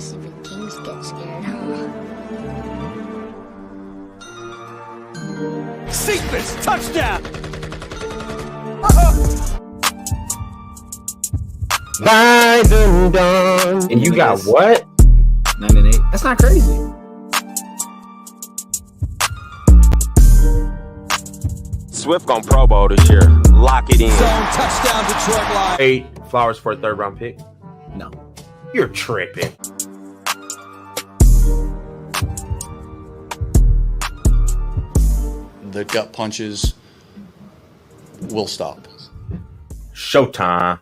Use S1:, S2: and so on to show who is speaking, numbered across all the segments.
S1: guess even kings get scared, huh?
S2: Sequence touchdown.
S3: And you got what?
S4: 9-8. That's not crazy.
S3: Swift on Pro Bowl this year. Lock it in.
S2: Zone touchdown, Detroit Lions.
S3: 8 flowers for a third-round pick.
S4: No.
S3: You're tripping.
S5: The gut punches will stop.
S3: Showtime.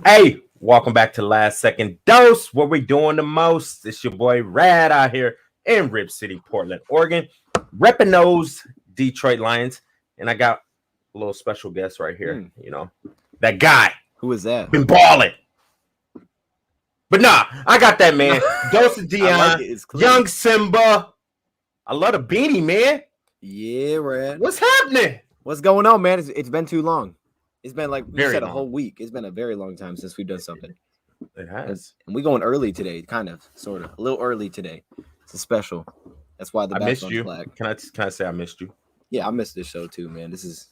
S3: Hey, welcome back to Last Second Dose. What we doing the most? It's your boy Rad out here in Rip City, Portland, Oregon, repping those Detroit Lions. And I got a little special guest right here. You know, that guy.
S4: Who is that?
S3: Been balling. But nah, I got that man. Dose of Dion,
S4: like it.
S3: Young Simba. I love the beanie, man.
S4: Yeah, Rad.
S3: What's happening?
S4: What's going on, man? It's been too long. It's been like you said, a
S3: long.
S4: whole week. It's been a very long time since we've done something.
S3: It has.
S4: And we going early today, kind of, sort of, a little early today. It's a special. That's why the
S3: I missed
S4: background
S3: you.
S4: flag.
S3: Can I say I missed you?
S4: Yeah, I missed this show too, man. This is.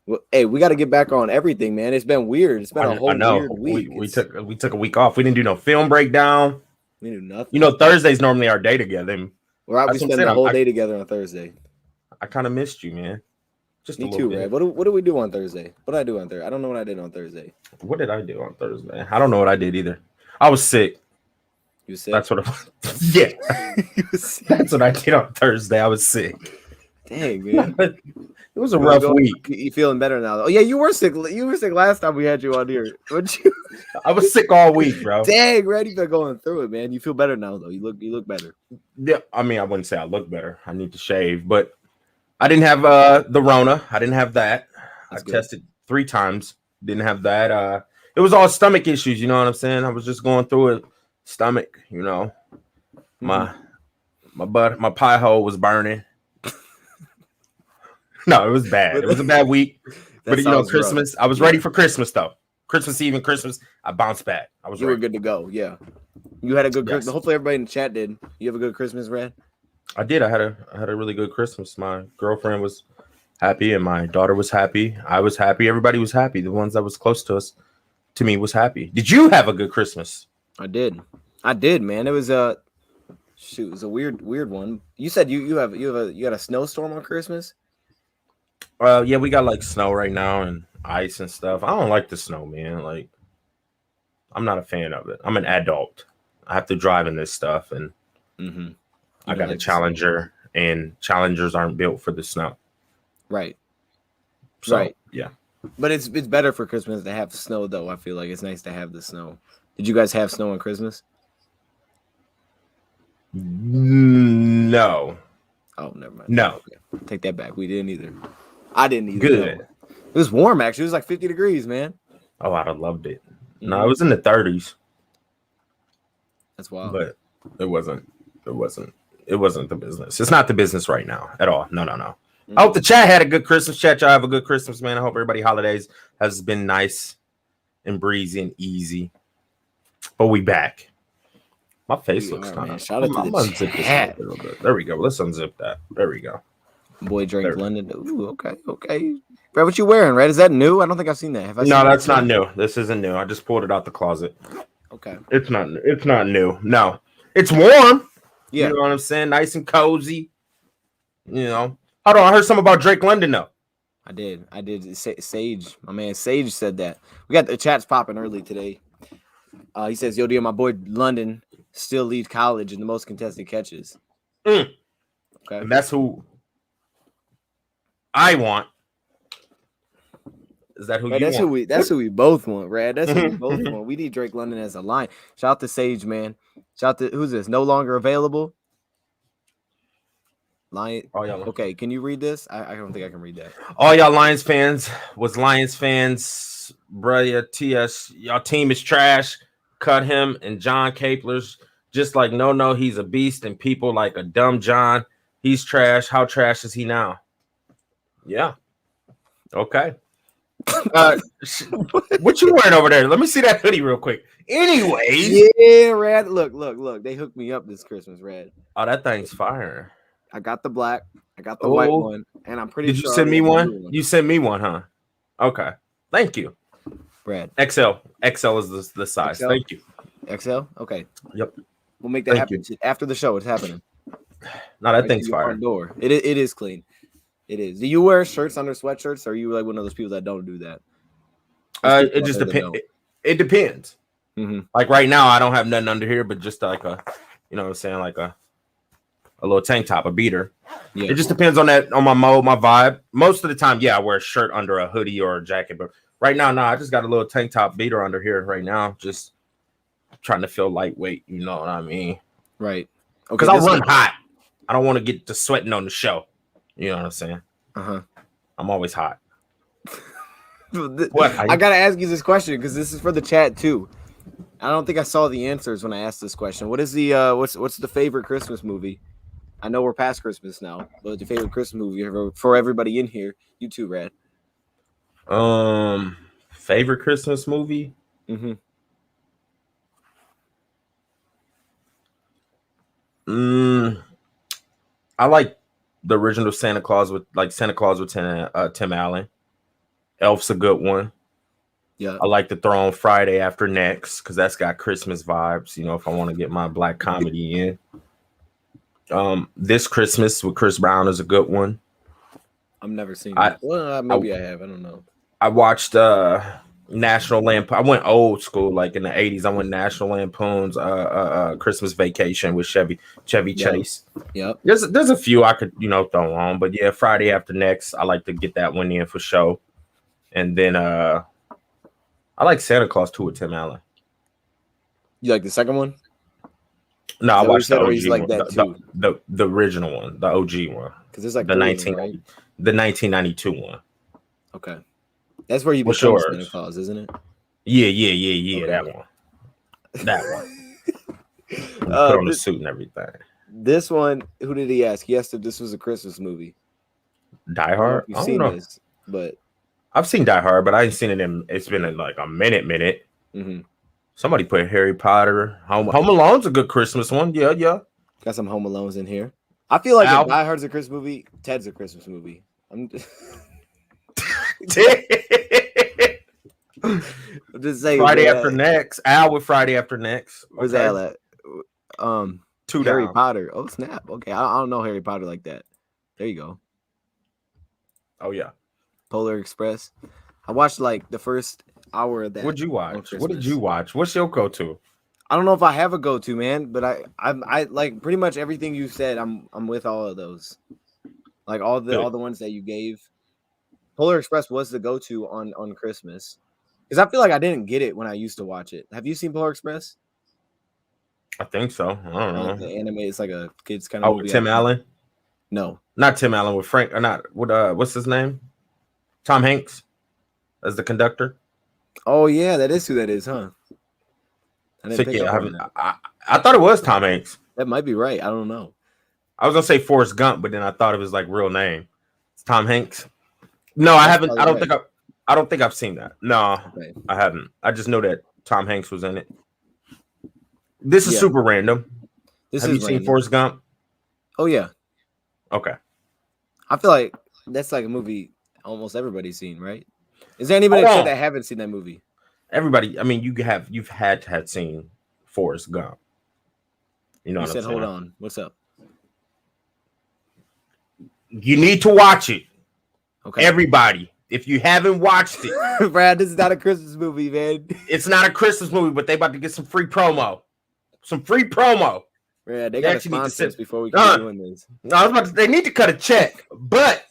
S4: Well, hey, we got to get back on everything, man. It's been weird. It's been a whole weird week.
S3: We took a week off. We didn't do no film breakdown.
S4: We do nothing.
S3: You know, Thursday's normally our day together.
S4: We spend the whole day together on Thursday.
S3: I kind of missed you, man. Just
S4: Me
S3: a little
S4: too,
S3: bit.
S4: Rad. What do we do on Thursday? What did I do on Thursday? I don't know what I did on Thursday.
S3: What did I do on Thursday? I don't know what I did either. I was sick.
S4: You sick?
S3: That's what it was. Yeah. That's what I did on Thursday. I was sick.
S4: Dang, man.
S3: It was a rough week.
S4: You feeling better now? Oh yeah, you were sick. You were sick last time we had you on here. Weren't you?
S3: I was sick all week, bro.
S4: Dang, Rad, you've been going through it, man. You feel better now, though. You look better.
S3: Yeah, I mean, I wouldn't say I look better. I need to shave, but I didn't have the Rona. I didn't have that.
S4: That's
S3: I
S4: good.
S3: tested 3 times. Didn't have that. It was all stomach issues. You know what I'm saying? I was just going through it. Stomach. You know, my pie hole was burning. No, it was bad. It was a bad week. But you know, Christmas. Rough. I was ready for Christmas though. Christmas Eve and Christmas, I bounced back. I was.
S4: You
S3: ready.
S4: were good to go. Yeah, you had a good
S3: Yes.
S4: Christmas. Hopefully, everybody in the chat did. You have a good Christmas, Rad?
S3: I did. I had a really good Christmas. My girlfriend was happy, and my daughter was happy. I was happy. Everybody was happy. The ones that was close to me, was happy. Did you have a good Christmas?
S4: I did, man. It was it was a weird one. You said you got a snowstorm on Christmas.
S3: Yeah, we got like snow right now and ice and stuff. I don't like the snow, man. Like, I'm not a fan of it. I'm an adult. I have to drive in this stuff, and I got a Challenger, and Challengers aren't built for the snow.
S4: Right.
S3: So,
S4: right.
S3: Yeah.
S4: But it's better for Christmas to have snow, though. I feel like it's nice to have the snow. Did you guys have snow on Christmas?
S3: No.
S4: Oh, never mind.
S3: No.
S4: Okay. Take that back. We didn't either. I didn't either.
S3: Good.
S4: No. It was warm, actually. It was like 50 degrees, man.
S3: Oh, I'd have loved it. No, it was in the 30s.
S4: That's wild.
S3: But it wasn't the business. It's not the business right now at all. No. I hope the chat had a good Christmas. Chat, y'all have a good Christmas, man. I hope everybody holidays has been nice and breezy and easy. But we back. My face looks kind of.
S4: Shout out to the chat.
S3: A little bit. There we go. Let's unzip that. There we go.
S4: Boy Drake London. Ooh, okay. Brad, what you wearing, Red? Is that new? I don't think I've seen that. Have I seen
S3: No, that's not new. This isn't new. I just pulled it out the closet.
S4: Okay.
S3: It's not new. No. It's warm.
S4: Yeah.
S3: You know what I'm saying? Nice and cozy. You know. Hold on. I heard something about Drake London, though.
S4: I did. Sage, my man Sage said that. We got the chats popping early today. He says, "Yo, dear, my boy London still leads college in the most contested catches."
S3: Okay.
S4: And
S3: that's who I want. Is that who
S4: Rad,
S3: you
S4: that's
S3: want?
S4: That's who we both want, Rad. That's who we both want. We need Drake London as a line. Shout out to Sage, man. Shout out to who's this? No longer available. Lion.
S3: Oh, yeah.
S4: Okay, can you read this? I don't think I can read that.
S3: All y'all Lions fans bruh, TS, y'all team is trash. Cut him. And John Capler's just like, no, he's a beast. And people like a dumb John, he's trash. How trash is he now? Yeah. Okay. What you wearing over there? Let me see that hoodie real quick. Anyways,
S4: Yeah, Rad. Look. They hooked me up this Christmas, Rad.
S3: oh, that thing's fire.
S4: I got the black, I got the white one, and I'm pretty
S3: Did
S4: sure.
S3: you send me
S4: I got the
S3: one?
S4: blue
S3: You sent me one, huh? Okay. Thank you.
S4: Rad.
S3: XL. XL is the size.
S4: XL?
S3: Thank you.
S4: XL. Okay.
S3: Yep.
S4: We'll make that
S3: Thank
S4: happen after the show. It's happening.
S3: No, that thing's
S4: to your
S3: fire.
S4: front door. It is clean. It is. Do you wear shirts under sweatshirts, or are you like one of those people that don't do that?
S3: It just depends. It depends.
S4: Mm-hmm.
S3: Like right now, I don't have nothing under here, but just like a, you know what I'm saying, like a little tank top, a beater.
S4: Yeah.
S3: It just depends on my mode, my vibe. Most of the time, yeah, I wear a shirt under a hoodie or a jacket, but right now, no, I just got a little tank top beater under here right now, just trying to feel lightweight. You know what I mean?
S4: Right.
S3: Because I run hot. I don't want to get to sweating on the show. You know what I'm saying? I'm always hot. What?
S4: I gotta ask you this question because this is for the chat too. I don't think I saw the answers when I asked this question. What is the what's the favorite Christmas movie? I know we're past Christmas now, but the favorite Christmas movie for everybody in here, you too, Rad.
S3: Favorite Christmas movie?
S4: Mm-hmm.
S3: I like the original Santa Claus with Tim Allen. Elf's a good one.
S4: Yeah.
S3: I like to throw on Friday After Next because that's got Christmas vibes. You know, if I want to get my black comedy in. This Christmas with Chris Brown is a good one.
S4: I've never seen it. Well, maybe I have. I don't know.
S3: I watched National Lampoon. I went old school, like in the 80s. I went National Lampoon's Christmas Vacation with Chevy Chase.
S4: Yep.
S3: There's a few I could, throw on, but yeah, Friday After Next, I like to get that one in for show. And then I like Santa Claus too with Tim Allen.
S4: You like the second one?
S3: No, I watched the OG
S4: like
S3: one,
S4: that
S3: the original one, the OG one.
S4: Because there's like
S3: the
S4: 1992
S3: one.
S4: Okay. That's where you
S3: What's
S4: become
S3: yours?
S4: Santa Claus, isn't it?
S3: Yeah.
S4: Okay.
S3: That one. Put on the suit and everything.
S4: This one, who did he ask? He asked if this was a Christmas movie.
S3: Die Hard?
S4: You've seen this, but
S3: I've seen Die Hard, but I ain't seen it it's been in like a minute.
S4: Mm-hmm.
S3: Somebody put Harry Potter. Home Alone's a good Christmas one. Yeah.
S4: Got some Home Alones in here. I feel like if Die Hard's a Christmas movie, Ted's a Christmas movie. I'm just saying.
S3: Friday After Next. Al with Friday After Next.
S4: Where's Al at?
S3: Two
S4: Harry
S3: down.
S4: Potter. Oh snap. Okay, I don't know Harry Potter like that. There you go.
S3: Oh yeah.
S4: Polar Express. I watched like the first hour of that.
S3: What'd you watch? What did you watch? What's your go-to?
S4: I don't know if I have a go-to, man, but I like pretty much everything you said. I'm with all of those. Like all the ones that you gave. Polar Express was the go-to on Christmas. Because I feel like I didn't get it when I used to watch it. Have you seen Polar Express?
S3: I think so. I don't know.
S4: The anime, it's like a kid's kind of movie.
S3: Tim Allen?
S4: No.
S3: Not Tim Allen with Frank, or not with what's his name? Tom Hanks as the conductor.
S4: Oh yeah, that is who that is, huh?
S3: I thought it was Tom Hanks.
S4: That might be right. I don't know.
S3: I was gonna say Forrest Gump, but then I thought it was like real name. It's Tom Hanks. No, I haven't. I don't think I've seen that. No, okay. I haven't. I just know that Tom Hanks was in it. This is super random. Have you seen Forrest Gump?
S4: Oh yeah.
S3: Okay.
S4: I feel like that's like a movie almost everybody's seen, right? Is there anybody that haven't seen that movie?
S3: Everybody. I mean, you've had to have seen Forrest Gump. You know what I'm saying?
S4: Hold on. What's up?
S3: You need to watch it.
S4: Okay.
S3: Everybody. If you haven't watched it,
S4: Brad, this is not a Christmas movie, man.
S3: It's not a Christmas movie, but they about to get some free promo.
S4: Yeah, they got to sponsor us before we keep doing this.
S3: No, they need to cut a check, but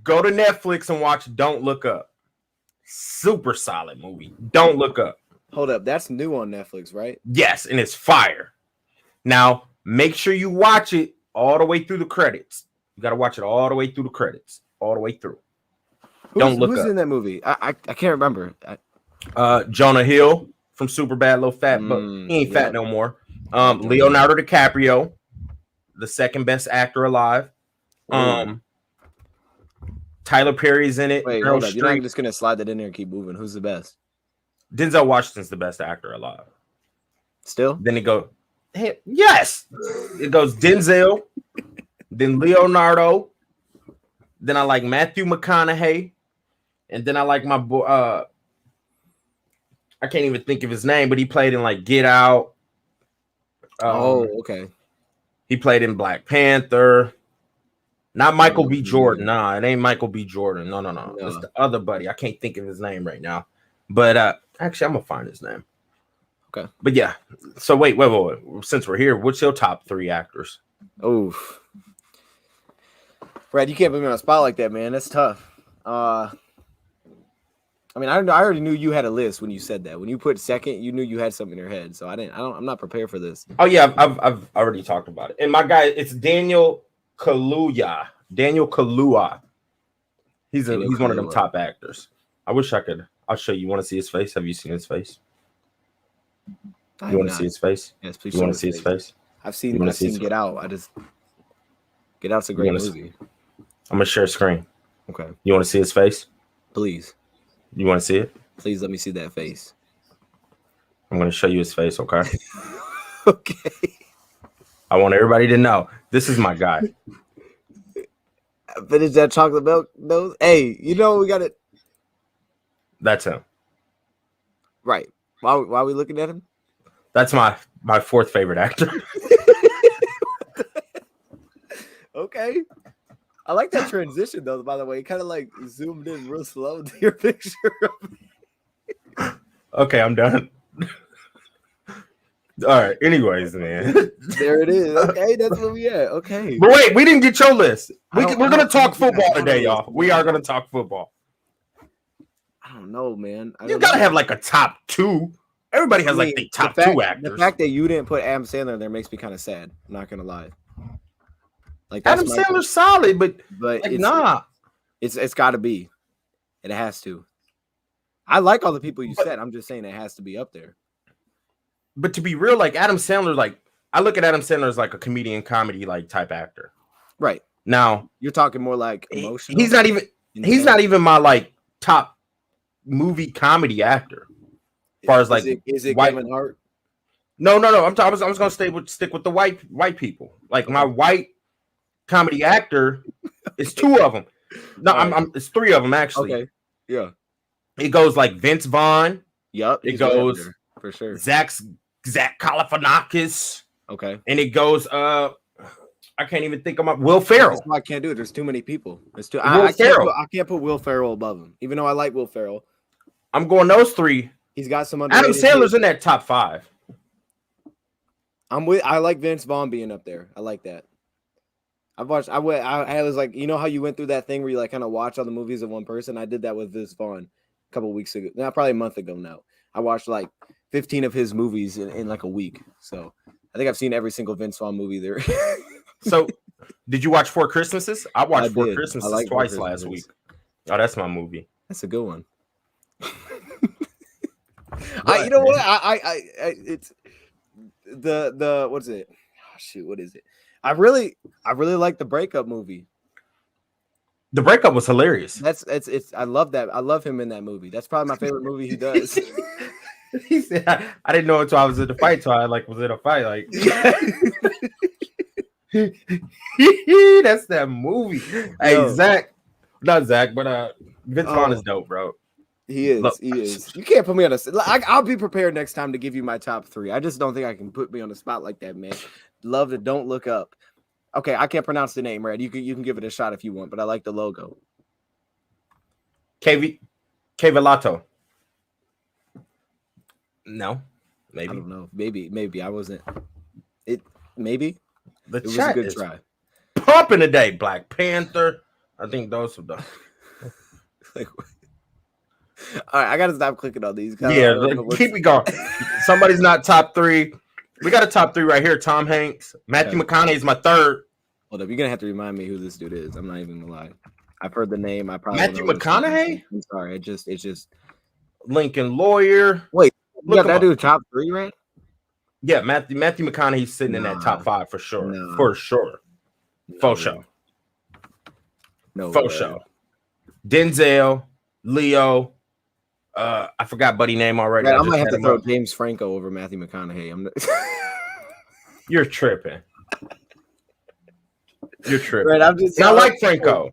S3: go to Netflix and watch Don't Look Up. Super solid movie. Don't Look Up.
S4: Hold up, that's new on Netflix, right?
S3: Yes, and it's fire. Now, make sure you watch it all the way through the credits. You got to watch it all the way through the credits, all the way through.
S4: Who's in that movie? I can't remember.
S3: Jonah Hill from Superbad, little fat, but he ain't fat no more. Leonardo DiCaprio, the second best actor alive. Tyler Tyler Perry's in it.
S4: Wait,
S3: Meryl
S4: hold up. You're not
S3: Streep.
S4: just gonna slide that in there and keep moving. Who's the best?
S3: Denzel Washington's the best actor alive.
S4: Still?
S3: Then it goes, hey, yes. It goes Denzel, then Leonardo. Then I like Matthew McConaughey, and then I like my boy. I can't even think of his name, but he played in like Get Out.
S4: Okay.
S3: He played in Black Panther. Not Michael B. Jordan. Nah, it ain't Michael B. Jordan. No. It's the other buddy. I can't think of his name right now. But actually, I'm gonna find his name.
S4: Okay.
S3: But yeah. So wait. Since we're here, what's your top 3 actors?
S4: Oof. Brad, you can't put me on a spot like that, man. That's tough. I mean, I already knew you had a list when you said that. When you put second, you knew you had something in your head. So I'm not prepared for this.
S3: Oh yeah, I've already talked about it. And my guy, it's Daniel Kaluuya. He's one of them top actors. I wish I could. I'll show you. You want to see his face? Have you seen his face? You want to see his face?
S4: Yes, please.
S3: You want to see his face?
S4: I've seen Get Out. Get Out's a great movie.
S3: I'm gonna share screen.
S4: Okay.
S3: You want to see his face?
S4: Please.
S3: You want to see it?
S4: Please let me see that face.
S3: I'm gonna show you his face. Okay.
S4: Okay.
S3: I want everybody to know this is my guy.
S4: Finish that chocolate milk nose. Hey, you know we got it.
S3: That's him.
S4: Right. Why are we looking at him?
S3: That's my 4th favorite actor.
S4: Okay. I like that transition though, by the way. It kind of like zoomed in real slow to your picture.
S3: Okay, I'm done. All right. Anyways, man.
S4: There it is. Okay, that's where we at. Okay.
S3: But wait, we didn't get your list. We're gonna talk football today, y'all. We are gonna talk football.
S4: I don't know, man.
S3: You gotta have like a top 2. Everybody has like the top 2 actors.
S4: The fact that you didn't put Adam Sandler there makes me kind of sad. I'm not gonna lie. Like
S3: Adam Sandler's solid, but like,
S4: it's got to be. It has to. I like all the people you said. I'm just saying it has to be up there.
S3: But to be real, like Adam Sandler, like I look at Adam Sandler as like a comedian, comedy like type actor.
S4: Right.
S3: Now
S4: you're talking more like emotional.
S3: He's not even my like top movie comedy actor. As far as like
S4: is it
S3: white,
S4: Kevin Hart?
S3: No. I was gonna stick with the white people. Like my white comedy actor is 2 of them. No, it's 3 of them actually.
S4: Okay. Yeah.
S3: It goes like Vince Vaughn.
S4: Yep.
S3: It goes
S4: for sure.
S3: Zach Galifianakis.
S4: Okay.
S3: And it goes I can't even think of my Will Ferrell.
S4: That's why I can't do it. There's too many people. There's too.
S3: I
S4: can't put Will Ferrell above him, even though I like Will Ferrell.
S3: I'm going those 3.
S4: He's got some.
S3: Adam Sandler's in that top 5.
S4: I like Vince Vaughn being up there. I like that. I was like, you know how you went through that thing where you like kind of watch all the movies of one person? I did that with Vince Vaughn a couple of weeks ago. Now, probably a month ago now. I watched like 15 of his movies in like a week. So I think I've seen every single Vince Vaughn movie there.
S3: So did you watch 4 Christmases? I watched 4 Christmases
S4: like
S3: twice last week. Oh, that's my movie.
S4: That's a good one. You know what? It's the what's it? Oh, shoot, what is it? I really like the Breakup movie.
S3: The Breakup was hilarious.
S4: I love that. I love him in that movie. That's probably my favorite movie he does.
S3: He said, I didn't know until I was in the fight. So I was in a fight. Like, that's that movie. Hey, Zach, not Zach, but Vince Vaughn is dope, bro.
S4: He is.
S3: Look,
S4: he is. You can't put me on I'll be prepared next time to give you my top 3. I just don't think I can put me on the spot like that, man. Love to Don't Look Up. Okay, I can't pronounce the name, Red. You can give it a shot if you want, but I like the logo.
S3: Cavalato. No, maybe.
S4: I don't know. Maybe I wasn't. Maybe.
S3: It
S4: was a good try.
S3: Pumping today, Black Panther. I think those are the.
S4: All right, I gotta stop clicking on these.
S3: Yeah, keep it going. Somebody's not top 3. We got a top 3 right here. Tom Hanks, Matthew McConaughey is my 3rd.
S4: Hold up, you're gonna have to remind me who this dude is. I'm not even gonna lie. I've heard the name. I probably
S3: Matthew McConaughey.
S4: I'm sorry. It's just
S3: Lincoln Lawyer.
S4: Wait, you got that dude top 3, right?
S3: Yeah, Matthew McConaughey's sitting in that top 5 for sure. For sure. Faux show.
S4: No.
S3: Faux show. Denzel, Leo. I forgot buddy name already.
S4: Right, I
S3: just
S4: might have
S3: had
S4: to
S3: him
S4: throw
S3: up.
S4: James Franco over Matthew McConaughey.
S3: You're tripping. You're tripping.
S4: Right, I'm just.
S3: And I like Franco,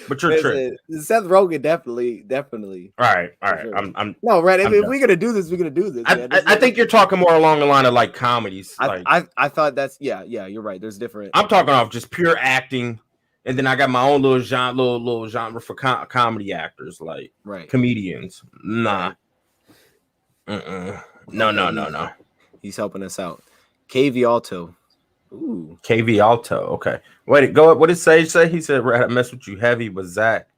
S3: but you're tripping.
S4: Seth Rogen, definitely.
S3: All right.
S4: Sure.
S3: I'm
S4: No, right.
S3: I'm
S4: If
S3: done.
S4: we're gonna do this, we're gonna do this. Man.
S3: I think you're talking more along the line of like comedies.
S4: I thought that's you're right. There's different.
S3: I'm talking off just pure acting, and then I got my own little genre for comedy actors, like
S4: Right.
S3: comedians. Nah. No.
S4: He's helping us out. KV Alto. Ooh.
S3: KV Alto. Okay. Wait, go up. What did Sage say? He said, "I mess with you heavy with Zach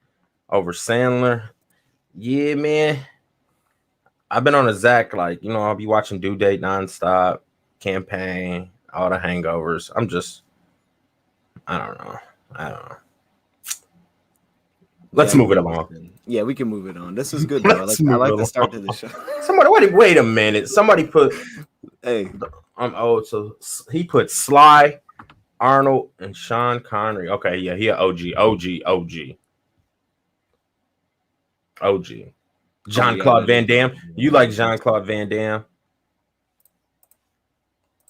S3: over Sandler." Yeah, man. I've been on a Zach, like, I'll be watching Due Date nonstop, Campaign, all the hangovers. I don't know. Let's move it along.
S4: Yeah, we can move it on. This is good, though. I like the start to the show.
S3: Somebody, wait a minute. Somebody put,
S4: Hey,
S3: I'm old, so he put Sly, Arnold, and Sean Connery. Okay, yeah, he OG. Jean-Claude Van Damme. You like Jean-Claude Van Damme?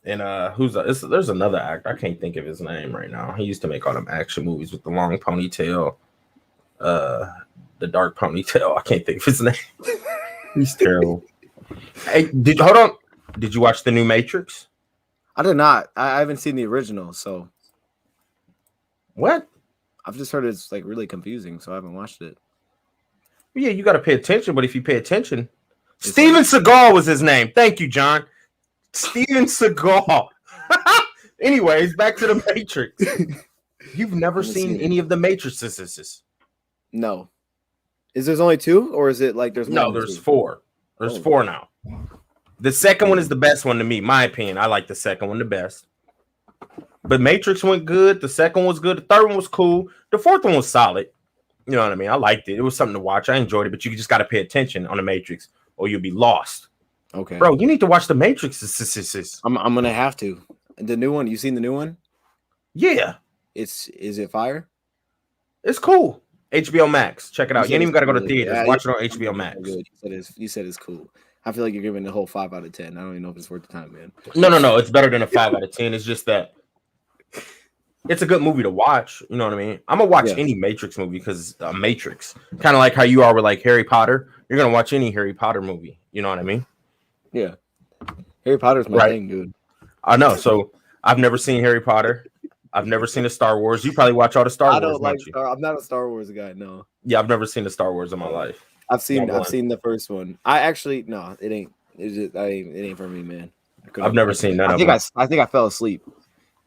S3: And there's another actor. I can't think of his name right now. He used to make all them action movies with the long ponytail. The dark ponytail. I can't think of his name. He's terrible. Hey, hold on. Did you watch the new Matrix?
S4: I did not. I haven't seen the original, so
S3: What?
S4: I've just heard it's like really confusing, so I haven't watched it.
S3: Yeah, you got to pay attention, but if you pay attention, Steven Seagal was his name. Thank you, John. Steven Seagal. Anyways, back to the Matrix. You've never seen any of the Matrices?
S4: No. Is there's only two, or is it like there's more?
S3: No, there's four. There's four now. The second one is the best one to me, my opinion. I like the second one the best. But Matrix went good. The second one was good. The third one was cool. The fourth one was solid. You know what I mean? I liked it. It was something to watch. I enjoyed it, but you just got to pay attention on the Matrix or you'll be lost.
S4: Okay.
S3: Bro, you need to watch the Matrix.
S4: I'm going to have to. The new one, you seen the new one?
S3: Yeah.
S4: Is it fire?
S3: It's cool. HBO Max. Check it out. You ain't even got to go to theaters.
S4: Yeah,
S3: watch it on HBO Max.
S4: Good. You said it's cool. I feel like you're giving the whole 5 out of 10. I don't even know if it's worth the time, man.
S3: No. It's better than a 5 out of 10. It's just that it's a good movie to watch. You know what I mean? I'm going to watch any Matrix movie because Matrix. Kind of like how you are with like Harry Potter. You're going to watch any Harry Potter movie. You know what I mean?
S4: Yeah. Harry Potter's my thing, dude.
S3: I know. So I've never seen Harry Potter. I've never seen a Star Wars. You probably watch all the Star Wars.
S4: I don't like I'm not a Star Wars guy, no.
S3: Yeah, I've never seen the Star Wars in my life.
S4: I've seen the first one. I actually it ain't. It's just it ain't for me, man.
S3: I've never seen none of them.
S4: I think I fell asleep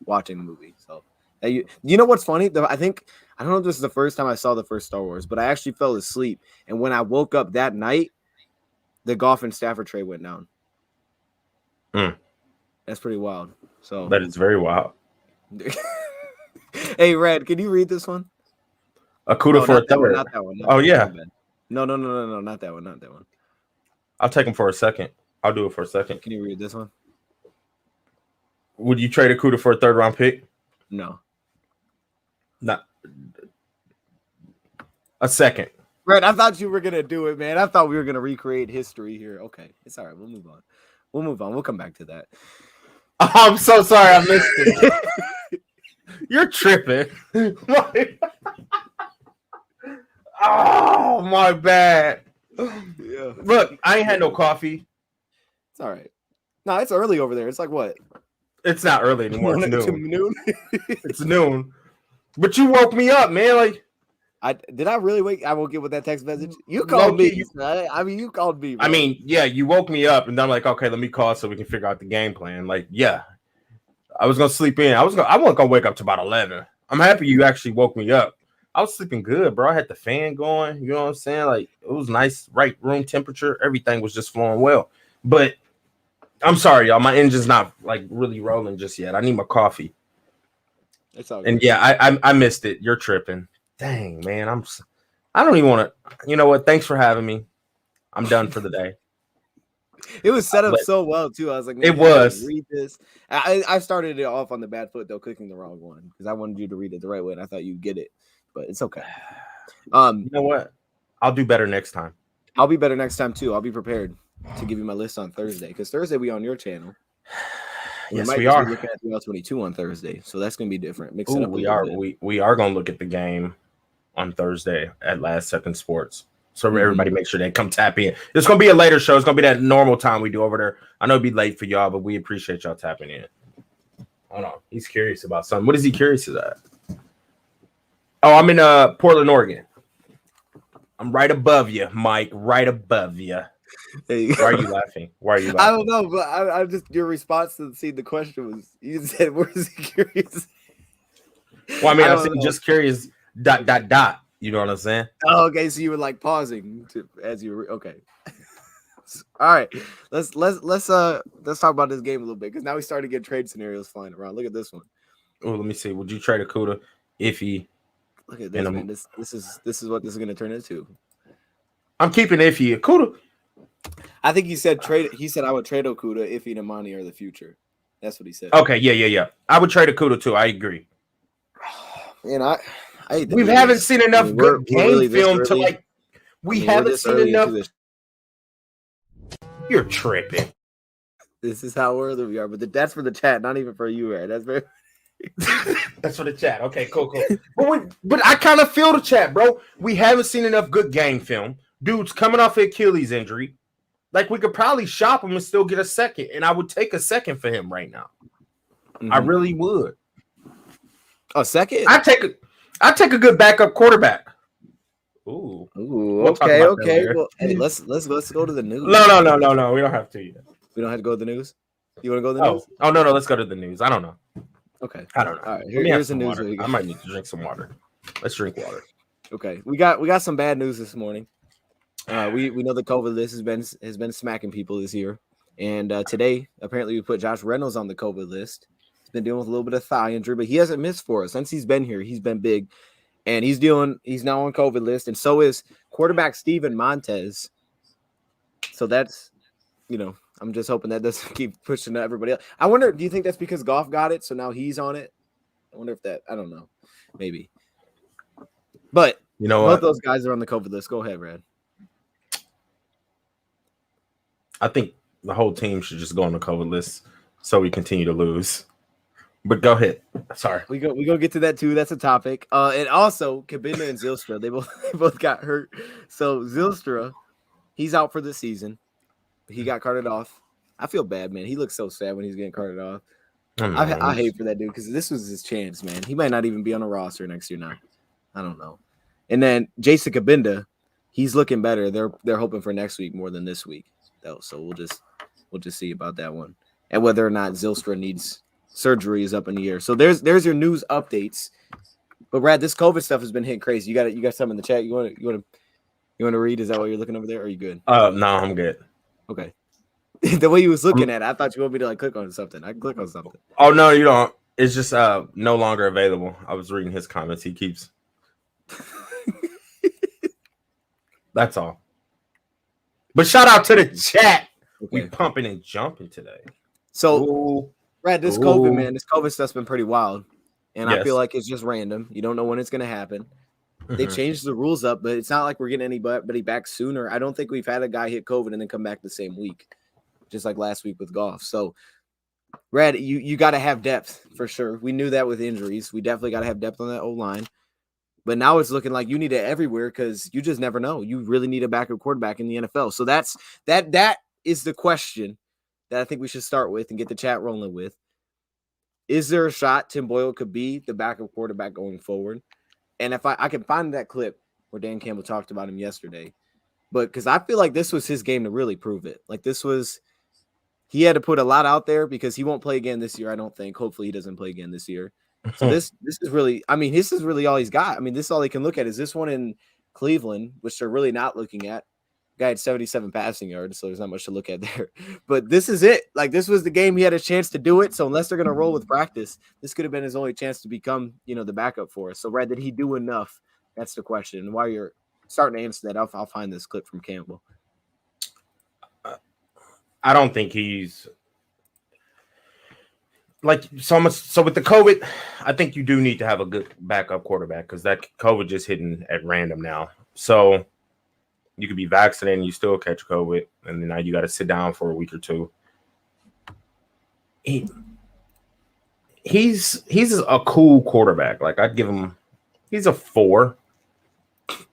S4: watching the movie. So you know what's funny? I don't know if this is the first time I saw the first Star Wars, but I actually fell asleep. And when I woke up that night, the Goff and Stafford trade went down. That's pretty wild. So
S3: that is very wild.
S4: Hey, Red, can you read this one?
S3: A CUDA for a third.
S4: Not that one.
S3: Oh, yeah.
S4: No, not that one. Not that one.
S3: I'll take him for a second. I'll do it for a second.
S4: Can you read this one?
S3: Would you trade a CUDA for a third round pick?
S4: No.
S3: Not a second.
S4: Red, I thought you were going to do it, man. I thought we were going to recreate history here. Okay. It's all right. We'll move on. We'll come back to that.
S3: Oh, I'm so sorry. I missed it. You're tripping. Oh, my bad.
S4: Yeah.
S3: Look, I ain't had no coffee.
S4: It's all right. No, it's early over there. It's like what?
S3: It's not early anymore. It's noon.
S4: Noon?
S3: It's noon. But you woke me up, man. Like,
S4: did I really wake? I woke up with that text message. You called me. You called me. Bro.
S3: I mean, yeah, you woke me up, and I'm like, okay, let me call so we can figure out the game plan. Like, yeah, I was gonna sleep in. I wasn't gonna wake up to about 11. I'm happy you actually woke me up. I was sleeping good, bro. I had the fan going. You know what I'm saying? Like, it was nice, right room temperature. Everything was just flowing well. But I'm sorry, y'all. My engine's not like really rolling just yet. I need my coffee.
S4: It's all good.
S3: And yeah, I missed it. You're tripping. Dang, man. I don't even want to. You know what? Thanks for having me. I'm done for the day.
S4: It was set up so well too. I was like,
S3: it was.
S4: Read this. I started it off on the bad foot though, clicking the wrong one because I wanted you to read it the right way, and I thought you'd get it, but it's okay.
S3: You know what? I'll do better next time.
S4: I'll be better next time too. I'll be prepared to give you my list on Thursday because Thursday we on your channel.
S3: Yes,
S4: might
S3: we
S4: just
S3: are.
S4: be looking at the L22 on Thursday, so that's gonna be different. Mix it
S3: Ooh,
S4: up.
S3: we are. We are going to look at the game on Thursday at Last Second Sports. So everybody make sure they come tap in. It's going to be a later show. It's going to be that normal time we do over there. I know it'd be late for y'all, but we appreciate y'all tapping in. Hold on. He's curious about something. What is he curious about? Oh, I'm in Portland, Oregon. I'm right above you, Mike. Right above you. Why are you laughing? Why are you laughing?
S4: I don't know, but I just your response to the question was you said, "Where's he curious?"
S3: Well, I mean, I'm just curious. ... You know what I'm saying?
S4: Oh, okay. So you were like pausing as you were okay. All right, let's talk about this game a little bit because now we started to get trade scenarios flying around. Look at this one.
S3: Oh, let me see. Would you trade Akuda if he?
S4: Look at this, man. This is what this is going to turn into.
S3: I'm keeping Iffy. Akuda.
S4: I think he said trade. He said I would trade Okuda if Inamani are the future. That's what he said.
S3: Okay, yeah. I would trade Akuda too. I agree.
S4: And
S3: we haven't seen enough good game really film to like. We haven't seen enough. You're tripping.
S4: This is how early we are, but that's for the chat, not even for you, right? That's very.
S3: That's for the chat. Okay, cool. But I kind of feel the chat, bro. We haven't seen enough good game film. Dude's coming off an Achilles injury. Like we could probably shop him and still get a second, and I would take a second for him right now. Mm-hmm. I really would.
S4: A second?
S3: I take a good backup quarterback. Ooh.
S4: Okay. Well, hey, let's go to the news.
S3: No. We don't have to yet.
S4: We don't have to go to the news. You want to go to the news?
S3: Oh no. Let's go to the news. I don't know.
S4: Okay.
S3: I don't know.
S4: All right. Here's the news.
S3: I might need to drink some water. Let's drink water.
S4: Okay. We got some bad news this morning. We know the COVID list has been smacking people this year, and today apparently we put Josh Reynolds on the COVID list. He's been dealing with a little bit of thigh injury, but he hasn't missed for us since he's been here. He's been big, and he's now on COVID list, and so is quarterback Steven Montez. So that's, I'm just hoping that doesn't keep pushing to everybody else. I wonder, do you think that's because Goff got it, so now he's on it? I wonder if I don't know, maybe. But both those guys are on the COVID list. Go ahead, Brad.
S3: I think the whole team should just go on the COVID list so we continue to lose. But go ahead. Sorry.
S4: We go get to that too. That's a topic. And also Kabinda and Zylstra, they both got hurt. So Zylstra, he's out for the season. He got carted off. I feel bad, man. He looks so sad when he's getting carted off. I hate for that dude because this was his chance, man. He might not even be on a roster next year now. I don't know. And then Jason Kabinda, he's looking better. They're hoping for next week more than this week. So we'll just see about that one and whether or not Zylstra needs surgery is up in the air. So there's your news updates. But Brad, this COVID stuff has been hitting crazy. You got something in the chat. You want to read? Is that what you're looking over there? Or are you good?
S3: No, I'm good.
S4: Okay. The way you was looking at it, I thought you want me to click on something. I can click on something.
S3: Oh no, you don't. It's just no longer available. I was reading his comments. He keeps. That's all. But shout out to the chat. Okay. We pumping and jumping today.
S4: So, Brad, this COVID stuff's been pretty wild. And yes. I feel like it's just random. You don't know when it's going to happen. Mm-hmm. They changed the rules up, but it's not like we're getting anybody back sooner. I don't think we've had a guy hit COVID and then come back the same week, just like last week with Goff. So, Brad, you got to have depth for sure. We knew that with injuries. We definitely got to have depth on that O-line. But now it's looking like you need it everywhere because you just never know. You really need a backup quarterback in the NFL. So that is the question that I think we should start with and get the chat rolling with. Is there a shot Tim Boyle could be the backup quarterback going forward? And if I can find that clip where Dan Campbell talked about him yesterday, but because I feel like this was his game to really prove it. Like he had to put a lot out there because he won't play again this year. I don't think. Hopefully he doesn't play again this year. So this is really, this is really all he's got. This is all he can look at is this one in Cleveland, which they're really not looking at. Guy had 77 passing yards, so there's not much to look at there. But this is it. Like this was the game he had a chance to do it. So unless they're going to roll with practice, this could have been his only chance to become, the backup for us. So Brad, did he do enough? That's the question. And while you're starting to answer that, I'll find this clip from Campbell.
S3: I don't think he's. like so much. So with the COVID, I think you do need to have a good backup quarterback because that COVID just hitting at random now. So you could be vaccinated and you still catch COVID, and then now you got to sit down for a week or two. He's a cool quarterback. Like I'd give him. He's a 4.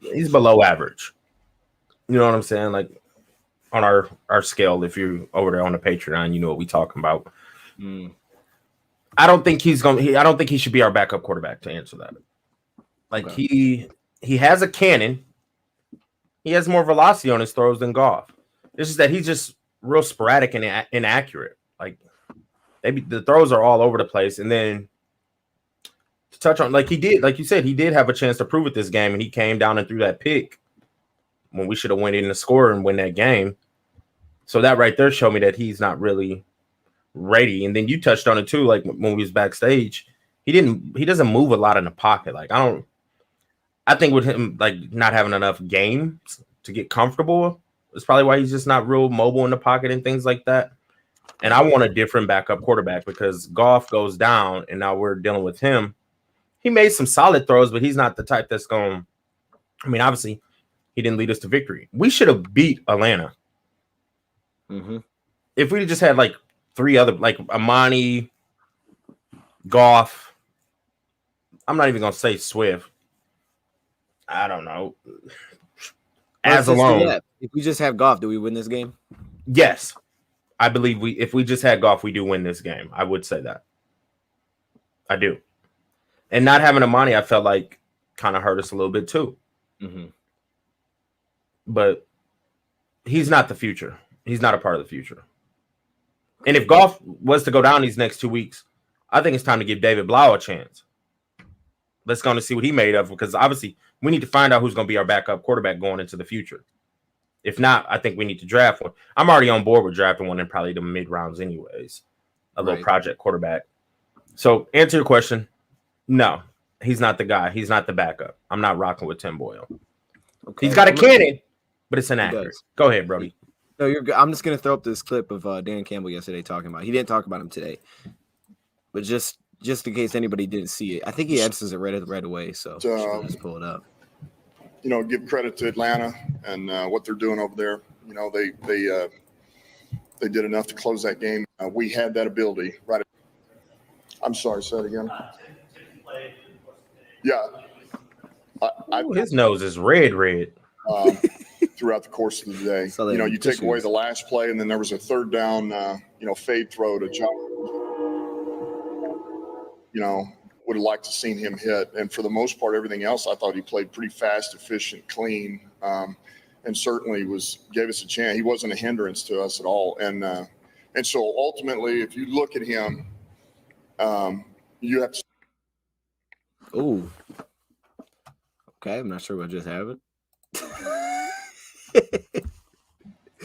S3: He's below average. You know what I'm saying? Like on our scale, if you're over there on the Patreon, you know what we talking about. I don't think I don't think he should be our backup quarterback to answer that. Like he has a cannon. He has more velocity on his throws than Goff. It's just that he's just real sporadic and inaccurate. Like the throws are all over the place. And then to touch on, like he did, like you said, he did have a chance to prove it this game, and he came down and threw that pick when we should have went in the score and win that game. So that right there showed me that he's not really ready. And then you touched on it too, like when we was backstage, he doesn't move a lot in the pocket. Like I think with him like not having enough games to get comfortable, it's probably why he's just not real mobile in the pocket and things like that. And I want a different backup quarterback because Goff goes down and now we're dealing with him. He made some solid throws, but he's not the type that's going. I mean, obviously, he didn't lead us to victory. We should have beat Atlanta. If we just had like 3 other, like Amani, Goff. I'm not even gonna say Swift. I don't know. As alone,
S4: if we just have Goff, do we win this game?
S3: Yes, I believe if we just had Goff, we do win this game. I would say that. I do. And not having Amani, I felt like kind of hurt us a little bit too. But he's not the future. He's not a part of the future. And if Goff was to go down these next 2 weeks, I think it's time to give David Blau a chance. Let's go and see what he made of, because obviously we need to find out who's going to be our backup quarterback going into the future. If not, I think we need to draft one. I'm already on board with drafting one in probably the mid rounds anyways. A little project quarterback. So answer your question. No, he's not the guy. He's not the backup. I'm not rocking with Tim Boyle. Okay. He's got a cannon, but it's inaccurate. Go ahead, Brody.
S4: No, you're good. I'm just going to throw up this clip of Dan Campbell yesterday talking about. He didn't talk about him today, but just in case anybody didn't see it, I think he answers it right away. So let's pull it up.
S6: You know, give credit to Atlanta and what they're doing over there. You know, they did enough to close that game. We had that ability, right? I'm sorry, say it again. Yeah.
S3: His nose is red.
S6: Throughout the course of the day.
S4: So
S6: you know, you take away the last play, and then there was a third down, fade throw to John. You know, would have liked to seen him hit. And for the most part, everything else, I thought he played pretty fast, efficient, clean, and certainly gave us a chance. He wasn't a hindrance to us at all. And so ultimately, if you look at him, you have to.
S4: Oh, okay. I'm not sure what just happened.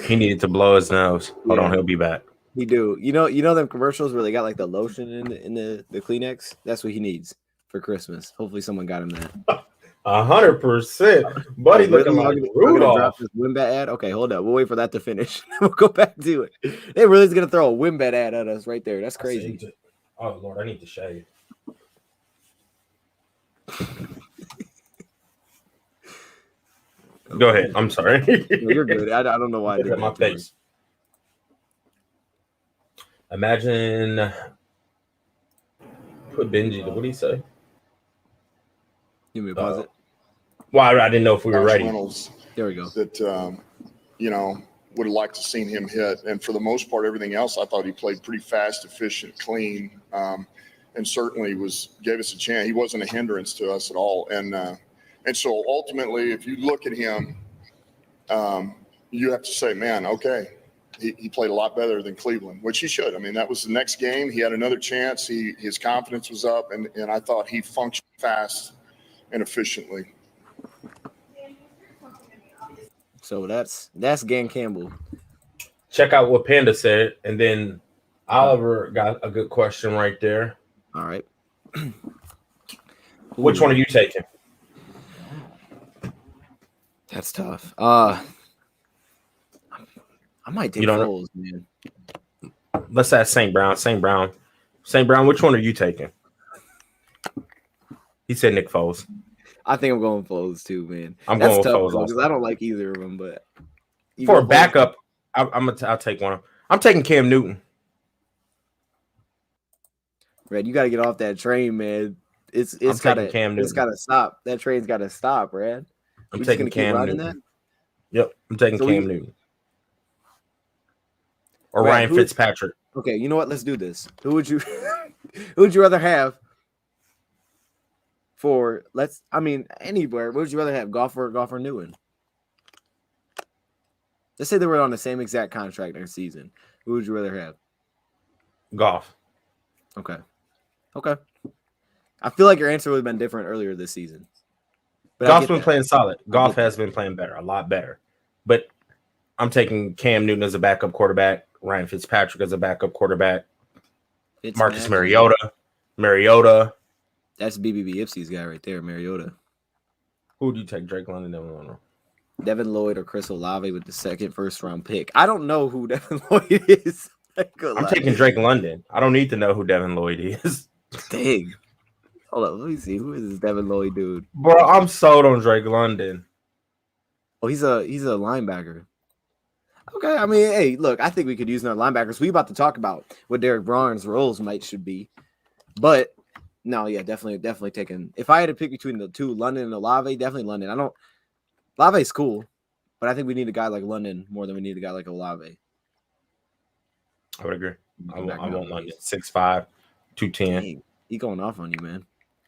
S3: He needed to blow his nose. Hold on, he'll be back.
S4: He do. You know them commercials where they got like the lotion in the Kleenex? That's what he needs for Christmas. Hopefully someone got him that.
S3: 100%. Buddy looking like Rudolph.
S4: This WinBet ad? Okay, hold up. We'll wait for that to finish. We'll go back to it. They really is going to throw a WinBet ad at us right there. That's crazy.
S3: Oh, Lord, I need to shave. Go ahead. I'm sorry.
S4: No, you're good. I don't know why I did that.
S3: My face. Imagine put Benji. What did he say?
S4: Give me a pause it.
S3: Well, I didn't know if we were ready.
S4: There we go.
S6: That would have liked to seen him hit. And for the most part, everything else, I thought he played pretty fast, efficient, clean, and certainly gave us a chance. He wasn't a hindrance to us at all. And so ultimately, if you look at him, you have to say, man, okay, he played a lot better than Cleveland, which he should. I mean, that was the next game. He had another chance. His confidence was up, and I thought he functioned fast and efficiently.
S4: So that's Dan Campbell.
S3: Check out what Panda said, and then Oliver got a good question right there.
S4: All right.
S3: Which one are you taking?
S4: That's tough. I might take Foles, man.
S3: Let's ask St. Brown. St. Brown St. Brown, which one are you taking? He said Nick Foles.
S4: I think I'm going Foles too, man.
S3: I'm
S4: That's
S3: going with
S4: tough,
S3: Foles
S4: because
S3: also.
S4: I don't like either of them. But
S3: For a backup, I'll take one. I'm taking Cam Newton.
S4: Red, you got to get off that train, man. It's gotta stop. That train's got to stop, Red.
S3: I'm taking Cam Newton.
S4: That?
S3: Yep, I'm taking Cam Newton. Or
S4: Red,
S3: Ryan Fitzpatrick.
S4: Okay, you know what? Let's do this. Who would you rather have for anywhere? What would you rather have? Goff or Newton? Let's say they were on the same exact contract next season. Who would you rather have?
S3: Goff.
S4: Okay. I feel like your answer would have been different earlier this season. But
S3: Goff's been playing solid. Goff has been playing better, a lot better. But I'm taking Cam Newton as a backup quarterback, Ryan Fitzpatrick as a backup quarterback, Marcus Mariota.
S4: That's BBB Ipsy's guy right there, Mariota.
S3: Who do you take, Drake London?
S4: Devin Lloyd or Chris Olave with the second first-round pick. I don't know who Devin Lloyd is.
S3: I'm taking Drake London. I don't need to know who Devin Lloyd is.
S4: Dang. Hold up, let me see. Who is this Devin Lloyd dude?
S3: Bro, I'm sold on Drake London.
S4: Oh, he's a linebacker. Okay, I mean, hey, look, I think we could use another linebacker. So we about to talk should what Derek Barnes' roles should be. But no, yeah, definitely taking. If I had to pick between the two, London and Olave, definitely London. Olave's cool, but I think we need a guy like London more than we need a guy like Olave.
S3: I would agree. I want London. 6'5", 210.
S4: Dang, he going off on you, man.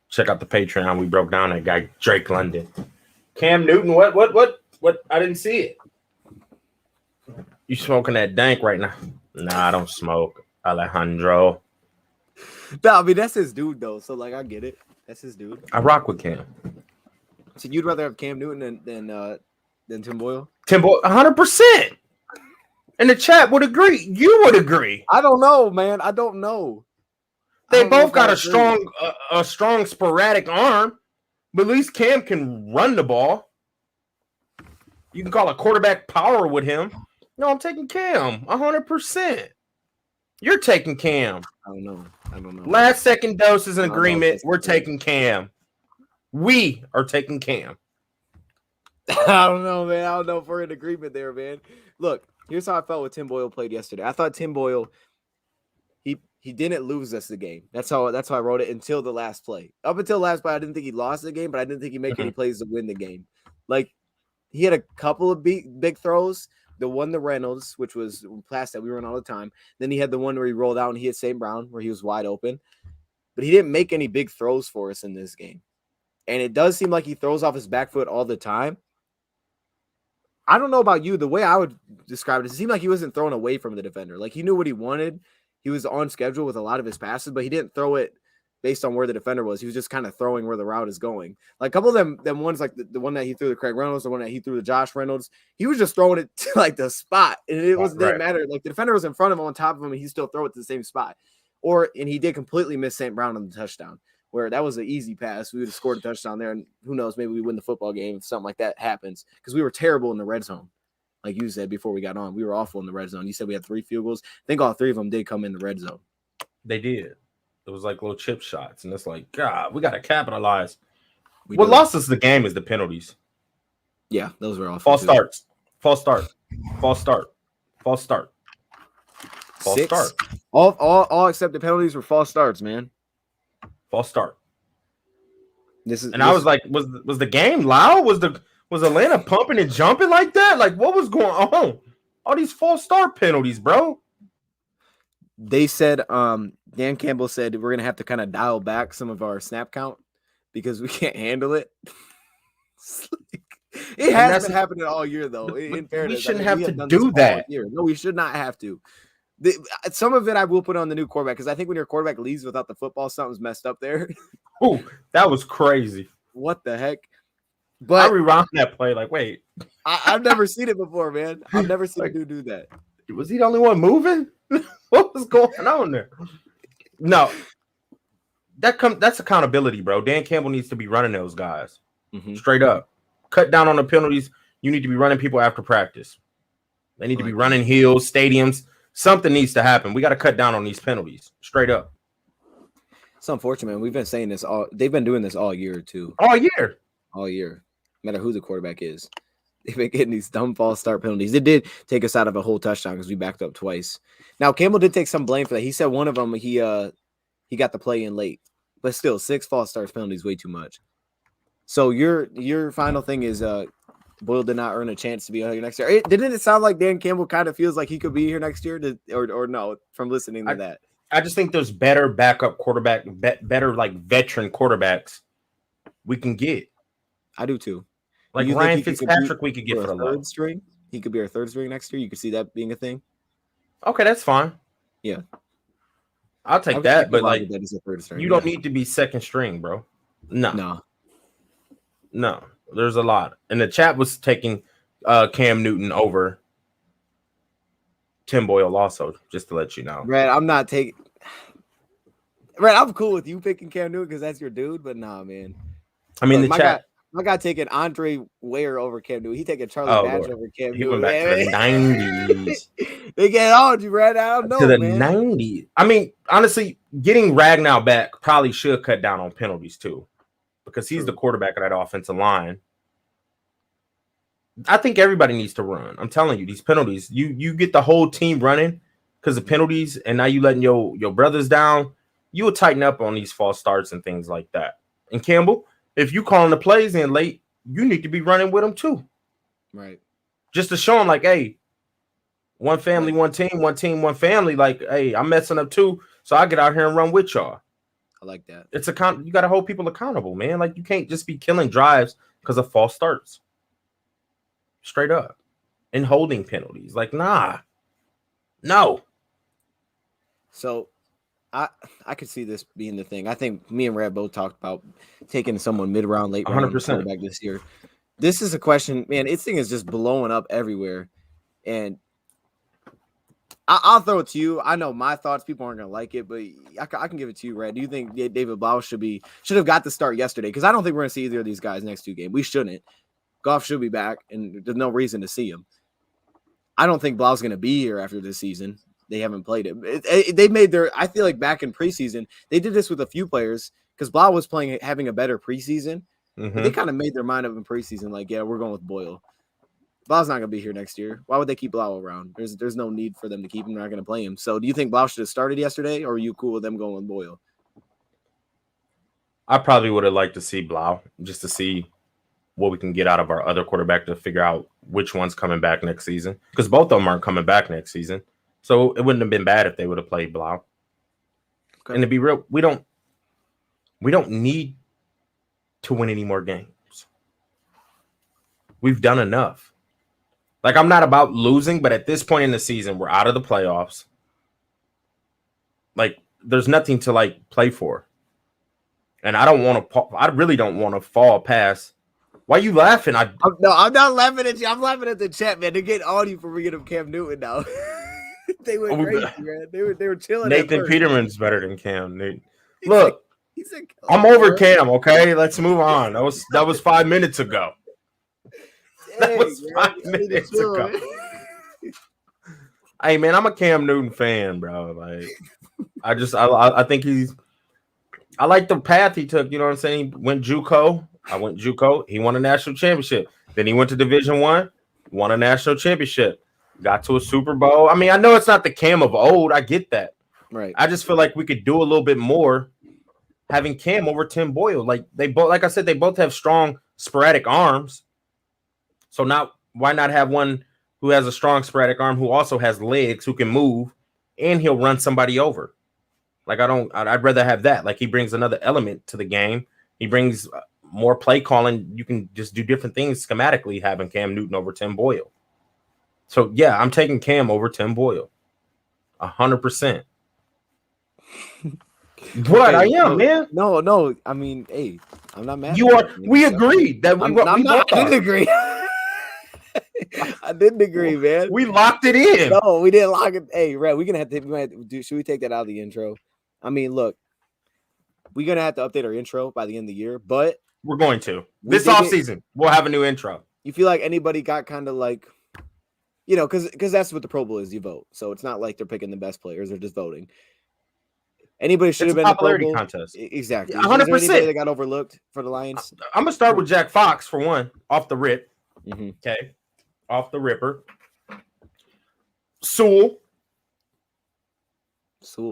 S3: Check out the Patreon. We broke down that guy, Drake London. Cam Newton, what? I didn't see it. You smoking that dank right now? Nah, I don't smoke, Alejandro.
S4: No, I mean, that's his dude, though. So, I get it. That's his dude.
S3: I rock with Cam.
S4: So, you'd rather have Cam Newton than Tim Boyle?
S3: Tim Boyle, 100%. And the chat would agree. You would agree.
S4: I don't know, man. I don't know.
S3: They both got a strong sporadic arm, but at least Cam can run the ball. You can call a quarterback power with him. No, I'm taking Cam 100%. You're taking Cam.
S4: I don't know.
S3: Last second dose is an agreement. We're taking Cam. We are taking Cam.
S4: I don't know, man. I don't know if we're in agreement there, man. Look, here's how I felt with Tim Boyle played yesterday. I thought Tim Boyle, he didn't lose us the game. That's how I wrote it until the last play. Up until the last play, I didn't think he lost the game, but I didn't think he'd make any plays to win the game. He had a couple of big throws. The one to Reynolds, which was pass that we run all the time. Then he had the one where he rolled out and he hit St. Brown where he was wide open. But he didn't make any big throws for us in this game. And it does seem like he throws off his back foot all the time. I don't know about you. The way I would describe it seemed like he wasn't throwing away from the defender. He knew what he wanted. He was on schedule with a lot of his passes, but he didn't throw it based on where the defender was. He was just kind of throwing where the route is going. A couple of them ones, like the one that he threw to Craig Reynolds, the one that he threw to Josh Reynolds, he was just throwing it to the spot. And it didn't matter. The defender was in front of him, on top of him, and he still throw it to the same spot. And he did completely miss St. Brown on the touchdown, where that was an easy pass. We would have scored a touchdown there, and who knows, maybe we win the football game if something like that happens, because we were terrible in the red zone. Like you said before we got on, we were awful in the red zone. You said we had 3 field goals. I think all 3 of them did come in the red zone.
S3: They did. It was like little chip shots, and it's like, God, we got to capitalize.
S4: We
S3: what
S4: do.
S3: lost us the game is the penalties.
S4: Yeah, those were all
S3: false starts. False start. False start. False start. False
S4: 6.
S3: start.
S4: All except the penalties were false starts, man.
S3: False start.
S4: I
S3: was like, was the game loud? Was Atlanta pumping and jumping like that? What was going on? All these false start penalties, bro.
S4: They said, Dan Campbell said we're gonna have to kind of dial back some of our snap count because we can't handle it. It has been happening all year, though. In fairness,
S3: we shouldn't have to do that.
S4: No, we should not have to. Some of it I will put on the new quarterback, because I think when your quarterback leaves without the football, something's messed up there.
S3: Ooh, that was crazy.
S4: What the heck? But
S3: I rewound that play. Wait,
S4: I've never seen it before, man. I've never seen a dude do that.
S3: Was he the only one moving? What was going on there? No, that's accountability, bro. Dan Campbell needs to be running those guys straight up. Cut down on the penalties. You need to be running people after practice. They need to be running hills, stadiums. Something needs to happen. We got to cut down on these penalties straight up.
S4: It's unfortunate, man. We've been saying this they've been doing this all year too.
S3: All year.
S4: All year. No matter who the quarterback is. They've been getting these dumb false start penalties. It did take us out of a whole touchdown because we backed up twice. Now Campbell did take some blame for that. He said one of them he got the play in late. But still, 6 false starts penalties way too much. So your final thing is Boyle did not earn a chance to be here next year. Didn't it sound like Dan Campbell kind of feels like he could be here next year, or no? From listening to that,
S3: I just think there's better backup quarterback, better like veteran quarterbacks we can get.
S4: I do too.
S3: Like Ryan Fitzpatrick, we could get for the
S4: third string. He could be our third string next year. You could see that being a thing.
S3: Okay, that's fine.
S4: Yeah,
S3: I'll take that. But like,
S4: that is a third string.
S3: You don't need to be second string, bro. No. There's a lot. And the chat was taking Cam Newton over Tim Boyle also, just to let you know.
S4: Brad, I'm not taking. Brad, I'm cool with you picking Cam Newton because that's your dude, but nah, man.
S3: I mean,
S4: look, my guy taking Andre Ware over Cam Newton. He taking Charlie Badge over Cam Newton.
S3: He went back to the 90s.
S4: They get on you, Brad. I don't know,
S3: to the
S4: man.
S3: 90s. I mean, honestly, getting Ragnow back probably should cut down on penalties too, because he's the quarterback of that offensive line. I think everybody needs to run. I'm telling you, these penalties, you get the whole team running because of penalties, and now you letting your brothers down. You will tighten up on these false starts and things like that. And Campbell, if you calling the plays in late, you need to be running with them too.
S4: Right.
S3: Just to show them like, hey, one family, one team, one team, one family. Like, hey, I'm messing up too, so I get out here and run with y'all.
S4: I like that.
S3: You got to hold people accountable, man. Like, you can't just be killing drives because of false starts. Straight up. And holding penalties. Like, nah. No.
S4: So I could see this being the thing. I think me and Rad both talked about taking someone mid-round, late round
S3: 100%
S4: quarterback this year. This is a question, man. This thing is just blowing up everywhere. And I'll throw it to you. I know my thoughts. People aren't going to like it, but I can give it to you, Rad. Do you think David Blau should have got the start yesterday? Because I don't think we're going to see either of these guys next 2 games. We shouldn't. Goff should be back, and there's no reason to see him. I don't think Blau's going to be here after this season. They haven't played him. They made I feel like back in preseason, they did this with a few players because Blau was having a better preseason.
S3: Mm-hmm.
S4: But they kind of made their mind up in preseason, like, yeah, we're going with Boyle. Blau's not going to be here next year. Why would they keep Blau around? There's no need for them to keep him. They're not going to play him. So do you think Blau should have started yesterday, or are you cool with them going with Boyle?
S3: I probably would have liked to see Blau just to see what we can get out of our other quarterback to figure out which one's coming back next season, because both of them aren't coming back next season. So it wouldn't have been bad if they would have played Blau. Okay. And to be real, we don't need to win any more games. We've done enough. Like, I'm not about losing, but at this point in the season, we're out of the playoffs. Like, there's nothing to like play for. And I really don't want to fall past. Why are you laughing? I'm
S4: not laughing at you. I'm laughing at the chat, man. They're getting on you for bringing up Cam Newton now. They went crazy, man. They were chilling.
S3: Nathan Peterman's better than Cam Newton. Look, I'm over Cam. Okay, let's move on. That was 5 minutes ago. That was 5 minutes ago. Hey, man, I'm a Cam Newton fan, bro. Like, I think I like the path he took. You know what I'm saying? He went JUCO. I went JUCO. He won a national championship. Then he went to Division I, won a national championship, got to a Super Bowl. I mean, I know it's not the Cam of old. I get that.
S4: Right.
S3: I just feel like we could do a little bit more having Cam over Tim Boyle. Like, they both, like I said, they both have strong sporadic arms. So why not have one who has a strong sporadic arm who also has legs, who can move, and he'll run somebody over? Like, I'd rather have that. Like, he brings another element to the game. He brings more play calling. You can just do different things schematically having Cam Newton over Tim Boyle. So, yeah, I'm taking Cam over Tim Boyle. 100%. What? I am, man.
S4: No. I mean, hey, I'm not mad.
S3: You are. We agreed that we
S4: didn't agree. I didn't agree, man.
S3: We locked it in.
S4: No, we didn't lock it. Hey, Red, we might have to do. Should we take that out of the intro? I mean, look, we're gonna have to update our intro by the end of the year, but
S3: we're going to this offseason. We'll have a new intro.
S4: You feel like anybody got kind of like, you know, because that's what the Pro Bowl is. You vote, so it's not like they're picking the best players; they're just voting. Anybody should
S3: It's
S4: have
S3: a
S4: been in the Pro
S3: popularity
S4: Bowl.
S3: contest.
S4: Exactly.
S3: Yeah,
S4: Is there
S3: 100%.
S4: anybody that got overlooked for the Lions?
S3: I'm gonna start with Jack Fox for one, off the rip.
S4: Mhm.
S3: Okay, off the ripper. Sewell.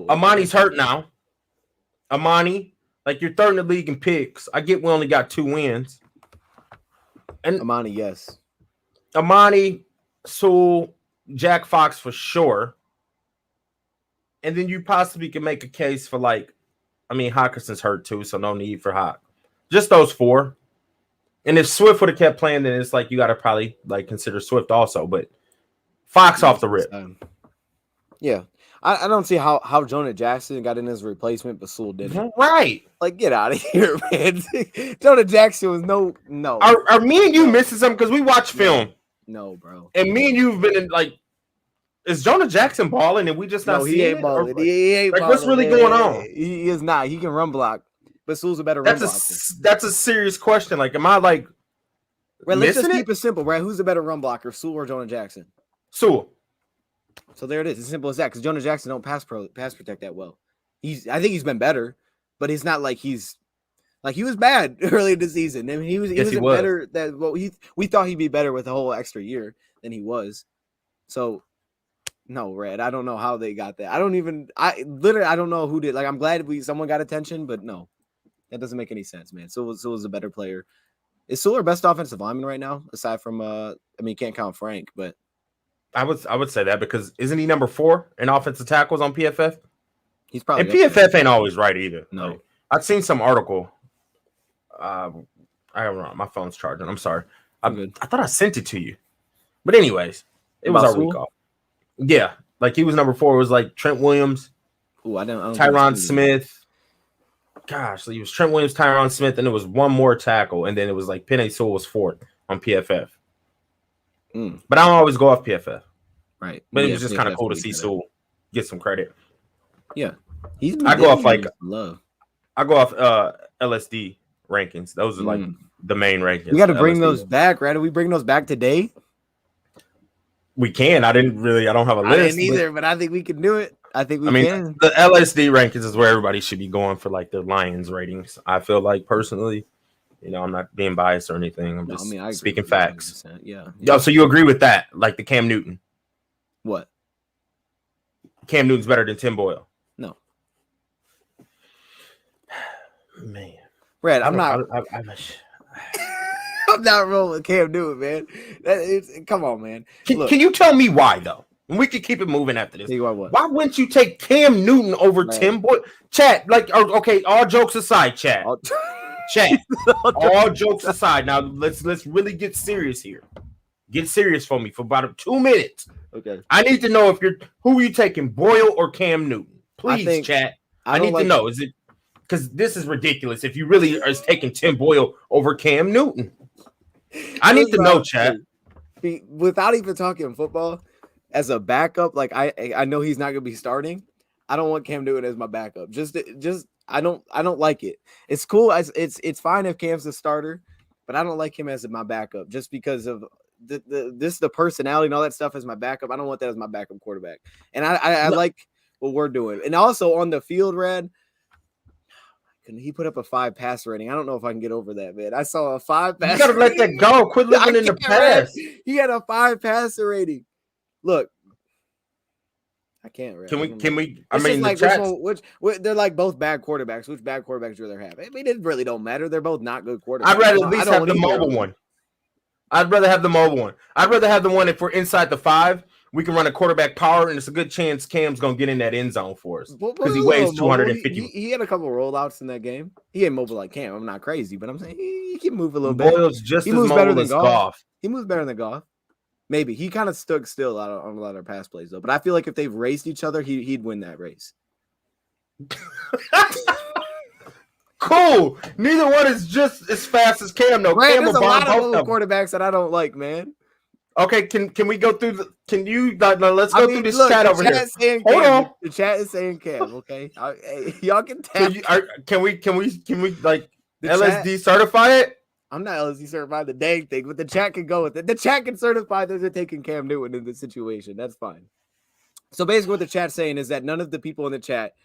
S3: Amani's hurt now. Amani, like you're third in the league in picks. I get we only got 2 wins. And
S4: Amani, yes.
S3: Amani, Sewell, Jack Fox for sure. And then you possibly can make a case for Hawkinson's hurt too, so no need for Hawk. Just those 4. And if Swift would have kept playing, then it's like you got to probably consider Swift also. But Fox off the rip.
S4: Yeah. I don't see how Jonah Jackson got in as a replacement, but Sewell didn't.
S3: Right.
S4: Like, get out of here, man. Jonah Jackson was no.
S3: Are me and you missing something? Because we watch film.
S4: No, bro.
S3: And me and you've been in, is Jonah Jackson balling and we just not seeing
S4: he ain't
S3: it?
S4: balling. He ain't balling.
S3: What's really going on?
S4: He is not. He can run block, but Sewell's a better run blocker.
S3: That's a serious question. Am I
S4: right, let's just
S3: missing
S4: keep it simple, right? Who's the better run blocker, Sewell or Jonah Jackson?
S3: Sewell.
S4: So there it is. It's simple as that. Because Jonah Jackson don't pass protect that well. I think he's been better, but it's not like he was bad early in the season. I mean, he was better we thought he'd be better with a whole extra year than he was. So no, Red. I don't know how they got that. I don't know who did. I'm glad someone got attention, but no, that doesn't make any sense, man. Sewell was a better player. Is Sewell our best offensive lineman right now? Aside from you can't count Frank, but
S3: I would say that because isn't he number 4 in offensive tackles on PFF?
S4: He's probably
S3: and PFF ain't always right either.
S4: No,
S3: I've seen some article. I don't know. My phone's charging. I'm sorry. I thought I sent it to you, but anyways, it was our week off. Yeah, he was number 4. It was Trent Williams.
S4: Oh, I don't
S3: Tyron Smith. Gosh, he was Trent Williams, Tyron Smith, and it was one more tackle, and then it was Penei Sewell was 4th on PFF. But I don't always go off PFF.
S4: Right.
S3: But it was just kind of cool to see Sewell get some credit.
S4: Yeah.
S3: I go off
S4: love.
S3: I go off LSD rankings. Those are the main rankings.
S4: We got to bring those back, right? Are we bringing those back today?
S3: We can. I don't have a list.
S4: I didn't either, but I think we can do it. I think we can.
S3: The LSD rankings is where everybody should be going for the Lions ratings. I feel personally. I'm not being biased or anything. I'm just speaking facts.
S4: Yeah.
S3: So you agree with that? The Cam Newton?
S4: What?
S3: Cam Newton's better than Tim Boyle?
S4: No.
S3: Man.
S4: Brad, I'm not rolling with Cam Newton, man. Come on, man.
S3: Can you tell me why, though? And we can keep it moving after this. Why wouldn't you take Cam Newton over Tim Boyle? Chat, okay, all jokes aside, chat. Chat. All jokes aside, now let's really get serious here. Get serious for me for about 2 minutes.
S4: Okay.
S3: I need to know who are you taking, Boyle or Cam Newton? Please, chat. I need to know. Is it because this is ridiculous? If you really are taking Tim Boyle over Cam Newton, I need to know, chat.
S4: Without even talking football, as a backup, I know he's not going to be starting. I don't want Cam Newton as my backup. Just I don't like it. It's cool. It's fine if Cam's the starter, but I don't like him as my backup just because of the personality and all that stuff as my backup. I don't want that as my backup quarterback. And I like what we're doing. And also on the field, Rad, he put up a 5 passer rating. I don't know if I can get over that, man. I saw a 5 passer.
S3: You gotta let that go. Quit living in the past.
S4: He had a 5 passer rating. Look. I can't.
S3: Can we?
S4: I mean, they're both bad quarterbacks. Which bad quarterbacks do you rather have? I mean, it really don't matter. They're both not good quarterbacks.
S3: I'd rather at least have the mobile one. I'd rather have the mobile one. I'd rather have the one if we're inside the 5, we can run a quarterback power, and it's a good chance Cam's gonna get in that end zone for us because he weighs 250.
S4: He had a couple of rollouts in that game. He ain't mobile like Cam. I'm not crazy, but I'm saying he can move a little bit.
S3: Boyle's just as mobile as Goff.
S4: He moves better than Goff. Maybe he kind of stuck still on a lot of pass plays though, but I feel like if they've raced each other, he'd win that race.
S3: Cool. Neither one is just as fast as Cam. No,
S4: Cam
S3: there's
S4: a lot of quarterbacks that I don't like, man.
S3: Okay, can we go through let's go through this chat over here. Hold on.
S4: The chat is saying Cam. Okay, y'all can tap.
S3: Can we LSD certify it?
S4: I'm not LSD certified the dang thing, but the chat can go with it. The chat can certify that they're taking Cam Newton in this situation. That's fine. So basically what the chat's saying is that none of the people in the chat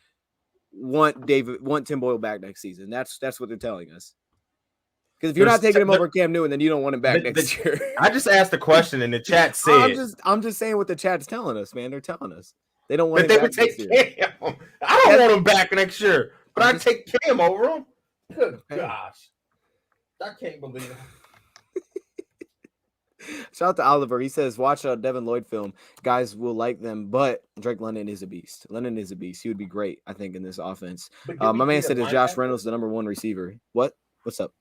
S4: want Tim Boyle back next season. That's what they're telling us. Because if you're not taking him over Cam Newton, then you don't want him back next year.
S3: I just asked the question and the chat said.
S4: I'm just saying what the chat's telling us, man. They're telling us they don't want
S3: him
S4: back
S3: next year. I don't want him back next year, but I take Cam over him. Good gosh, I can't believe it.
S4: Shout out to Oliver. He says, watch a Devin Lloyd film. Guys will like them, but Drake London is a beast. London is a beast. He would be great, I think, in this offense. My man said, is Josh Reynolds the number one receiver? What? What's up?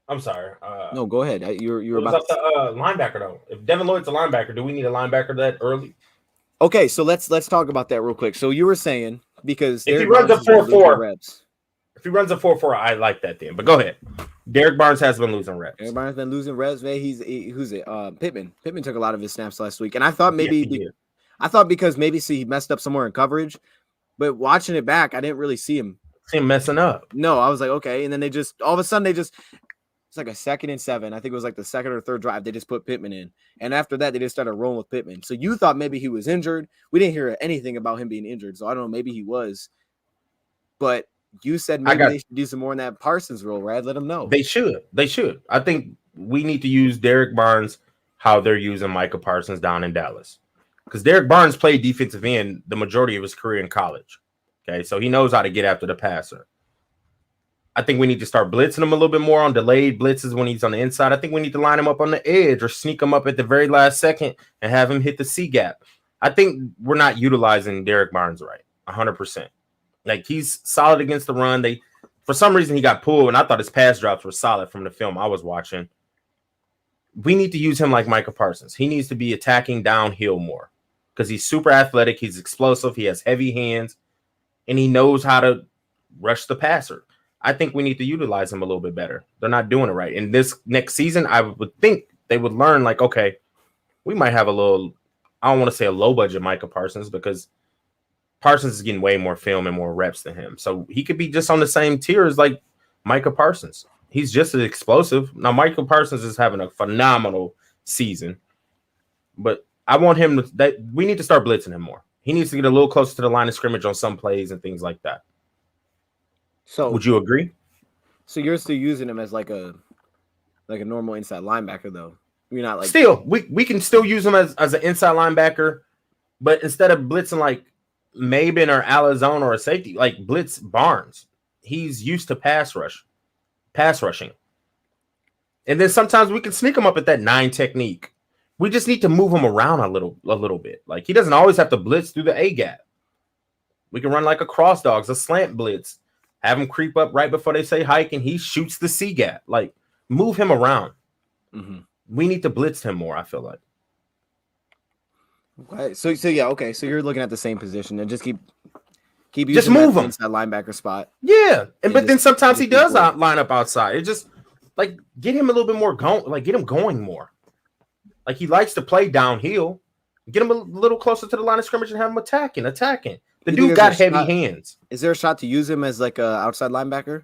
S3: I'm sorry.
S4: No, go ahead. You're
S3: about to linebacker, though. If Devin Lloyd's a linebacker, do we need a linebacker that early?
S4: Okay, so let's talk about that real quick. So you were saying, because
S3: if he runs a 4-4, if he runs a 4-4, I like that then. But go ahead. Derek Barnes has been losing reps.
S4: Derek Barnes has been losing reps, man. Who's it? Pittman. Pittman took a lot of his snaps last week, and I thought maybe because he messed up somewhere in coverage, but watching it back, I didn't really see him
S3: messing up.
S4: No, I was like, okay, and then they just all of a sudden it's like a 2nd and 7. I think it was like the second or third drive. They just put Pittman in, and after that, they just started rolling with Pittman. So you thought maybe he was injured. We didn't hear anything about him being injured, so I don't know. Maybe he was, but. You said maybe they should do some more in that Parsons role, Rad. Let them know.
S3: They should. I think we need to use Derek Barnes how they're using Micah Parsons down in Dallas. Because Derek Barnes played defensive end the majority of his career in college. Okay, so he knows how to get after the passer. I think we need to start blitzing him a little bit more on delayed blitzes when he's on the inside. I think we need to line him up on the edge or sneak him up at the very last second and have him hit the C gap. I think we're not utilizing Derek Barnes right, 100%. Like, he's solid against the run. For some reason, he got pulled, and I thought his pass drops were solid from the film I was watching. We need to use him like Micah Parsons. He needs to be attacking downhill more because he's super athletic. He's explosive. He has heavy hands, and he knows how to rush the passer. I think we need to utilize him a little bit better. They're not doing it right. And this next season, I would think they would learn, like, okay, we might have a little, I don't want to say a low-budget Micah Parsons because Parsons is getting way more film and more reps than him. So he could be just on the same tier as like Micah Parsons. He's just as explosive. Now, Micah Parsons is having a phenomenal season, but I want him we need to start blitzing him more. He needs to get a little closer to the line of scrimmage on some plays and things like that. So would you agree?
S4: So you're still using him as like a normal inside linebacker, though. You're not like
S3: still we can still use him as an inside linebacker, but instead of blitzing like Maben or Alizone or a safety, like blitz Barnes. He's used to pass rushing. And then sometimes we can sneak him up at that 9 technique. We just need to move him around a little bit. Like, he doesn't always have to blitz through the A gap. We can run like a cross dogs, a slant blitz, have him creep up right before they say hike, and he shoots the C gap. Like, move him around. Mm-hmm. We need to blitz him more, I feel like.
S4: Okay. So yeah, okay. So you're looking at the same position and just keep using
S3: just move him
S4: inside linebacker spot.
S3: Yeah, but then sometimes he does line up outside. It just like get him a little bit more going, like get him going more. Like, he likes to play downhill. Get him a little closer to the line of scrimmage and have him attacking. The dude got heavy hands.
S4: Is there a shot to use him as like a outside linebacker?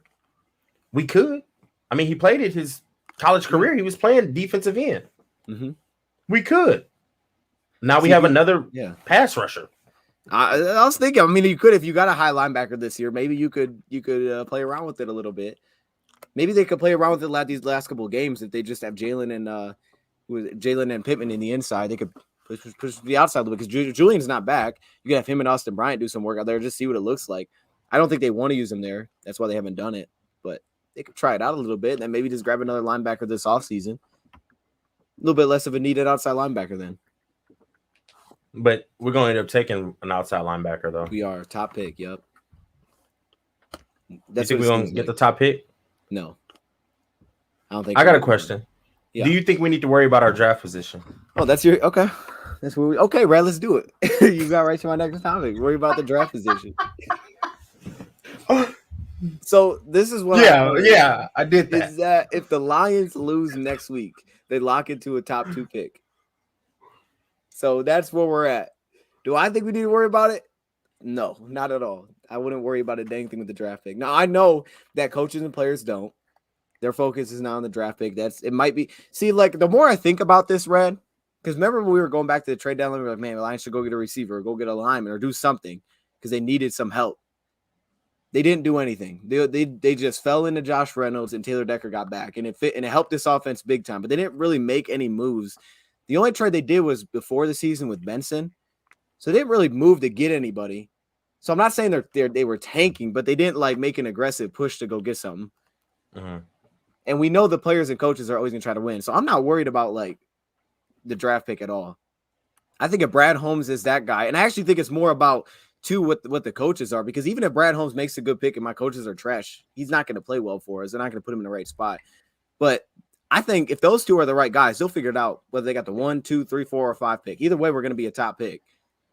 S3: We could. I mean, he played it his college career. He was playing defensive end. Mm-hmm. We could. Now we have another pass rusher.
S4: I was thinking, I mean, you could, if you got a high linebacker this year, maybe you could play around with it a little bit. Maybe they could play around with it these last couple of games if they just have Jalen and Pittman in the inside. They could push the outside a little bit because Julian's not back. You can have him and Austin Bryant do some work out there, just see what it looks like. I don't think they want to use him there. That's why they haven't done it. But they could try it out a little bit and then maybe just grab another linebacker this offseason. A little bit less of a needed outside linebacker then.
S3: But we're going to end up taking an outside linebacker, though.
S4: We are. Top pick, yep.
S3: You think we're going to get the top pick?
S4: No. I don't think
S3: I got a question.
S4: Yeah.
S3: Do you think we need to worry about our draft position?
S4: Oh, that's your – okay. That's what okay, Brad, let's do it. You got right to my next topic. Worry about the draft position. So this is what
S3: I did that.
S4: Is that if the Lions lose next week, they lock into a top 2 pick. So that's where we're at. Do I think we need to worry about it? No, not at all. I wouldn't worry about a dang thing with the draft pick. Now, I know that coaches and players don't. Their focus is not on the draft pick. It might be. See, like, the more I think about this, Red, because remember when we were going back to the trade deadline, we were like, man, the Lions should go get a receiver or go get a lineman or do something because they needed some help. They didn't do anything. They just fell into Josh Reynolds and Taylor Decker got back, and it fit and it helped this offense big time. But they didn't really make any moves. The only trade they did was before the season with Benson, so they didn't really move to get anybody. So I'm not saying they were tanking, but they didn't like make an aggressive push to go get something. And we know the players and coaches are always gonna try to win, so I'm not worried about like the draft pick at all. I think if Brad Holmes is that guy, and I actually think it's more about what the coaches are, because even if Brad Holmes makes a good pick and my coaches are trash, he's not going to play well for us. They're not going to put him in the right spot. But I think if those two are the right guys, they'll figure it out whether they got the 1, 2, 3, 4, or 5 pick. Either way, we're going to be a top pick.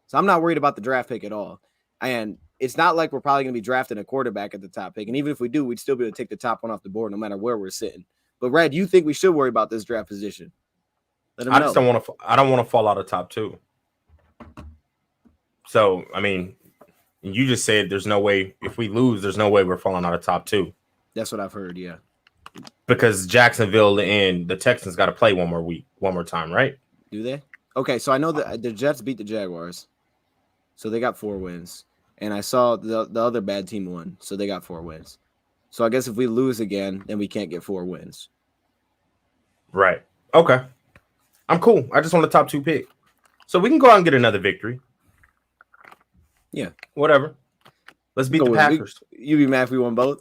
S4: So I'm not worried about the draft pick at all. And it's not like we're probably going to be drafting a quarterback at the top pick. And even if we do, we'd still be able to take the top one off the board no matter where we're sitting. But Red, you think we should worry about this draft position? Let him know.
S3: I don't want to fall out of top 2. So, I mean, you just said there's no way if we lose, there's no way we're falling out of top 2.
S4: That's what I've heard, yeah.
S3: Because Jacksonville and the Texans got to play one more time, right?
S4: Do they? Okay, so I know that the Jets beat the Jaguars, so they got 4 wins. And I saw the other bad team won, so they got 4 wins. So I guess if we lose again, then we can't get 4 wins.
S3: Right. Okay. I'm cool. I just want a top 2 pick. So we can go out and get another victory.
S4: Yeah.
S3: Whatever. Let's beat the Packers.
S4: You be mad if we won both?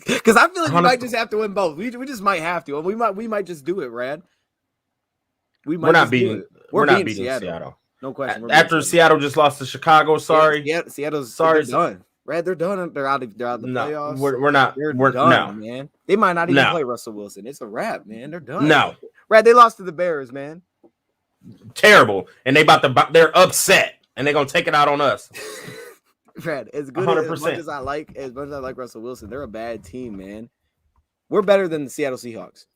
S4: Because I feel like we might just have to win both. We just might have to. We might just do it, Rad.
S3: We're not beating Seattle.
S4: No question.
S3: After Seattle just lost to Chicago, sorry.
S4: Yeah, Seattle's
S3: sorry.
S4: They're done. Rad, they're done. They're out of the playoffs.
S3: We're not.
S4: They're done, man. They might not even play Russell Wilson. It's a wrap, man. They're done.
S3: No.
S4: Rad, they lost to the Bears, man.
S3: Terrible. And they're upset. And they're gonna take it out on us.
S4: Brad, as much as I like Russell Wilson, they're a bad team, man. We're better than the Seattle Seahawks.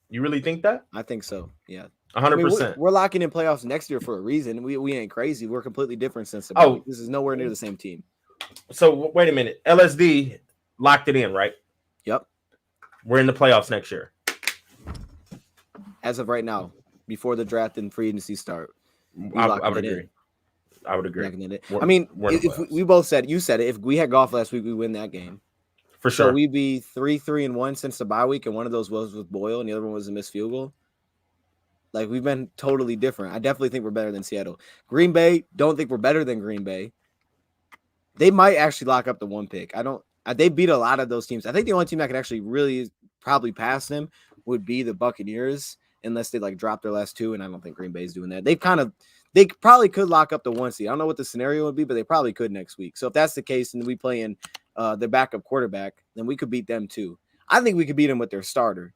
S3: You really think that?
S4: I think so. Yeah,
S3: 100%.
S4: We're locking in playoffs next year for a reason. We ain't crazy. We're completely different since this is nowhere near the same team.
S3: So wait a minute. LSD locked it in, right?
S4: Yep.
S3: We're in the playoffs next year.
S4: As of right now, before the draft and free agency start,
S3: I would agree. I would agree.
S4: I mean, if we both said, you said it. If we had golf last week, we win that game
S3: for sure.
S4: So we'd be 3-3-1 since the bye week, and one of those was with Boyle, and the other one was a missed field goal. Like, we've been totally different. I definitely think we're better than Seattle. Green Bay, don't think we're better than Green Bay. They might actually lock up the 1 pick. They beat a lot of those teams. I think the only team that could actually really probably pass them would be the Buccaneers, unless they like drop their last 2, and I don't think Green Bay's doing that. They probably could lock up the 1 seed. I don't know what the scenario would be, but they probably could next week. So if that's the case, and we play in the backup quarterback, then we could beat them too. I think we could beat them with their starter.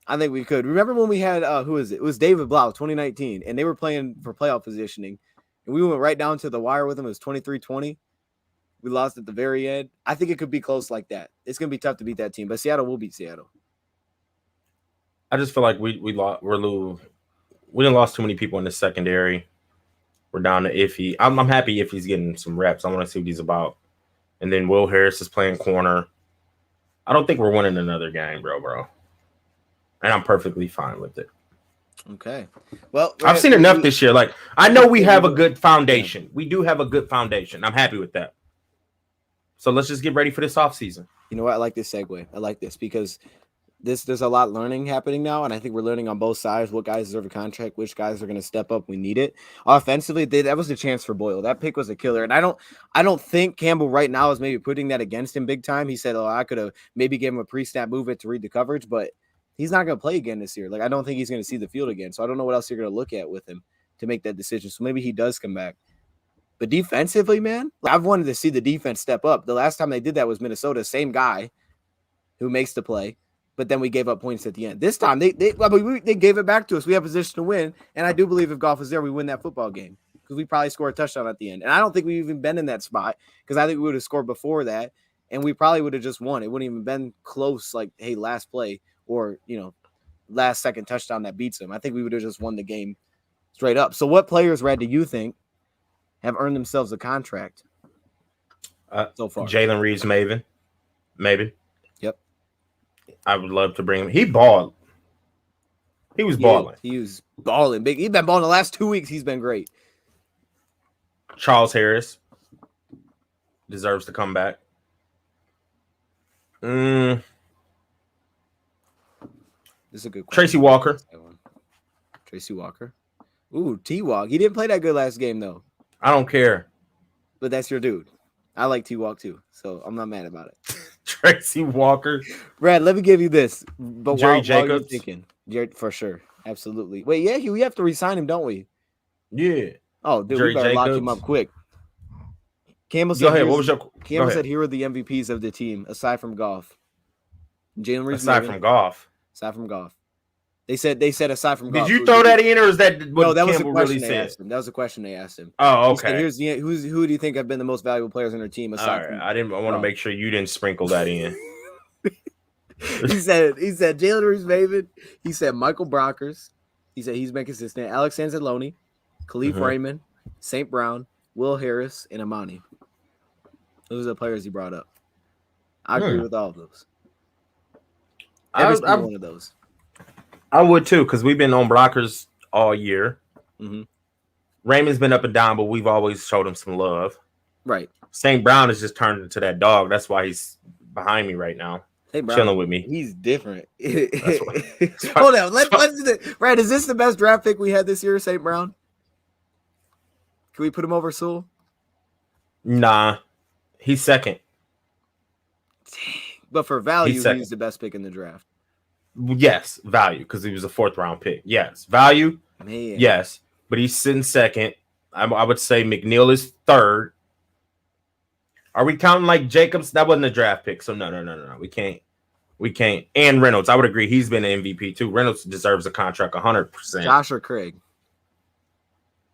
S4: I think we could. Remember when we had who is it? It was David Blau, 2019, and they were playing for playoff positioning, and we went right down to the wire with them. It was 23-20. We lost at the very end. I think it could be close like that. It's gonna be tough to beat that team, but Seattle will beat Seattle.
S3: I just feel like we didn't lost too many people in the secondary. We're down to Iffy. I'm happy if he's getting some reps. I want to see what he's about. And then Will Harris is playing corner. I don't think we're winning another game, bro. And I'm perfectly fine with it.
S4: Okay. Well,
S3: I've seen enough this year. Like, I know we have a good foundation. We do have a good foundation. I'm happy with that. So let's just get ready for this offseason.
S4: You know what? I like this segue. I like this because there's a lot of learning happening now, and I think we're learning on both sides what guys deserve a contract, which guys are going to step up. We need it. Offensively, that was a chance for Boyle. That pick was a killer, and I don't think Campbell right now is maybe putting that against him big time. He said, "Oh, I could have maybe gave him a pre-snap movement to read the coverage," but he's not going to play again this year. Like, I don't think he's going to see the field again, so I don't know what else you're going to look at with him to make that decision. So maybe he does come back. But defensively, man, I've wanted to see the defense step up. The last time they did that was Minnesota, same guy who makes the play. But then we gave up points at the end. This time, they gave it back to us. We have position to win, and I do believe if Goff was there, we win that football game because we probably score a touchdown at the end. And I don't think we've even been in that spot because I think we would have scored before that, and we probably would have just won. It wouldn't even been close, like, hey, last play or, last second touchdown that beats them. I think we would have just won the game straight up. So what players, Red, do you think have earned themselves a contract so far?
S3: Jalen Reeves, maybe.
S4: Yep.
S3: I would love to bring him. He balled. He was balling.
S4: He was balling big. He's been balling the last 2 weeks. He's been great.
S3: Charles Harris. deserves to come back. This
S4: is a good question.
S3: Tracy Walker.
S4: Tracy Walker. Ooh, T-Walk. He didn't play that good last game, though.
S3: I don't care.
S4: But that's your dude. I like T-Walk, too, so I'm not mad about it.
S3: Tracy Walker.
S4: Brad, let me give you this. But
S3: Jerry
S4: while
S3: Jacobs.
S4: you're thinking, for sure. Absolutely. Wait, yeah, we have to re-sign him, don't we?
S3: Yeah.
S4: Oh, dude,
S3: Jerry
S4: we better lock
S3: Jacobs.
S4: him up quick. Campbell
S3: Go
S4: said,
S3: ahead. What was your
S4: Campbell said here are the MVPs of the team, aside from Goff. Jalen Reeves.
S3: Aside from Goff.
S4: Aside from Goff. They said aside from Goff.
S3: Did you throw that in, or is that what
S4: no, that was
S3: Campbell
S4: the question
S3: really
S4: they
S3: said?
S4: asked him. That was the question they asked him.
S3: Oh,
S4: He said,
S3: okay.
S4: here's the who do you think have been the most valuable players on their team aside from
S3: I want to make sure you didn't sprinkle that in.
S4: he said Jalen Reeves-Maven. He said Michael Brockers. He said he's been consistent. Alex Anzalone, Khalif Raymond, St. Brown, Will Harris, and Amani. Those are the players he brought up. I agree with all of those. Every single one of those.
S3: I would too, because we've been on blockers all year.
S4: Mm-hmm.
S3: Raymond's been up and down, but we've always showed him some love.
S4: Right.
S3: St. Brown has just turned into that dog. That's why he's behind me right now. Chilling with me.
S4: He's different. Hold on. Let's do this. Right. Is this the best draft pick we had this year, St. Brown? Can we put him over Sewell?
S3: Nah. He's second.
S4: But for value, he's the best pick in the draft.
S3: Yes, value, because he was a 4th round pick. Yes. Value.
S4: Man.
S3: Yes. But he's sitting second. I would say McNeil is 3rd. Are we counting like Jacobs? That wasn't a draft pick. So no. We can't. And Reynolds, I would agree. He's been an MVP too. Reynolds deserves a contract 100%.
S4: Josh or Craig?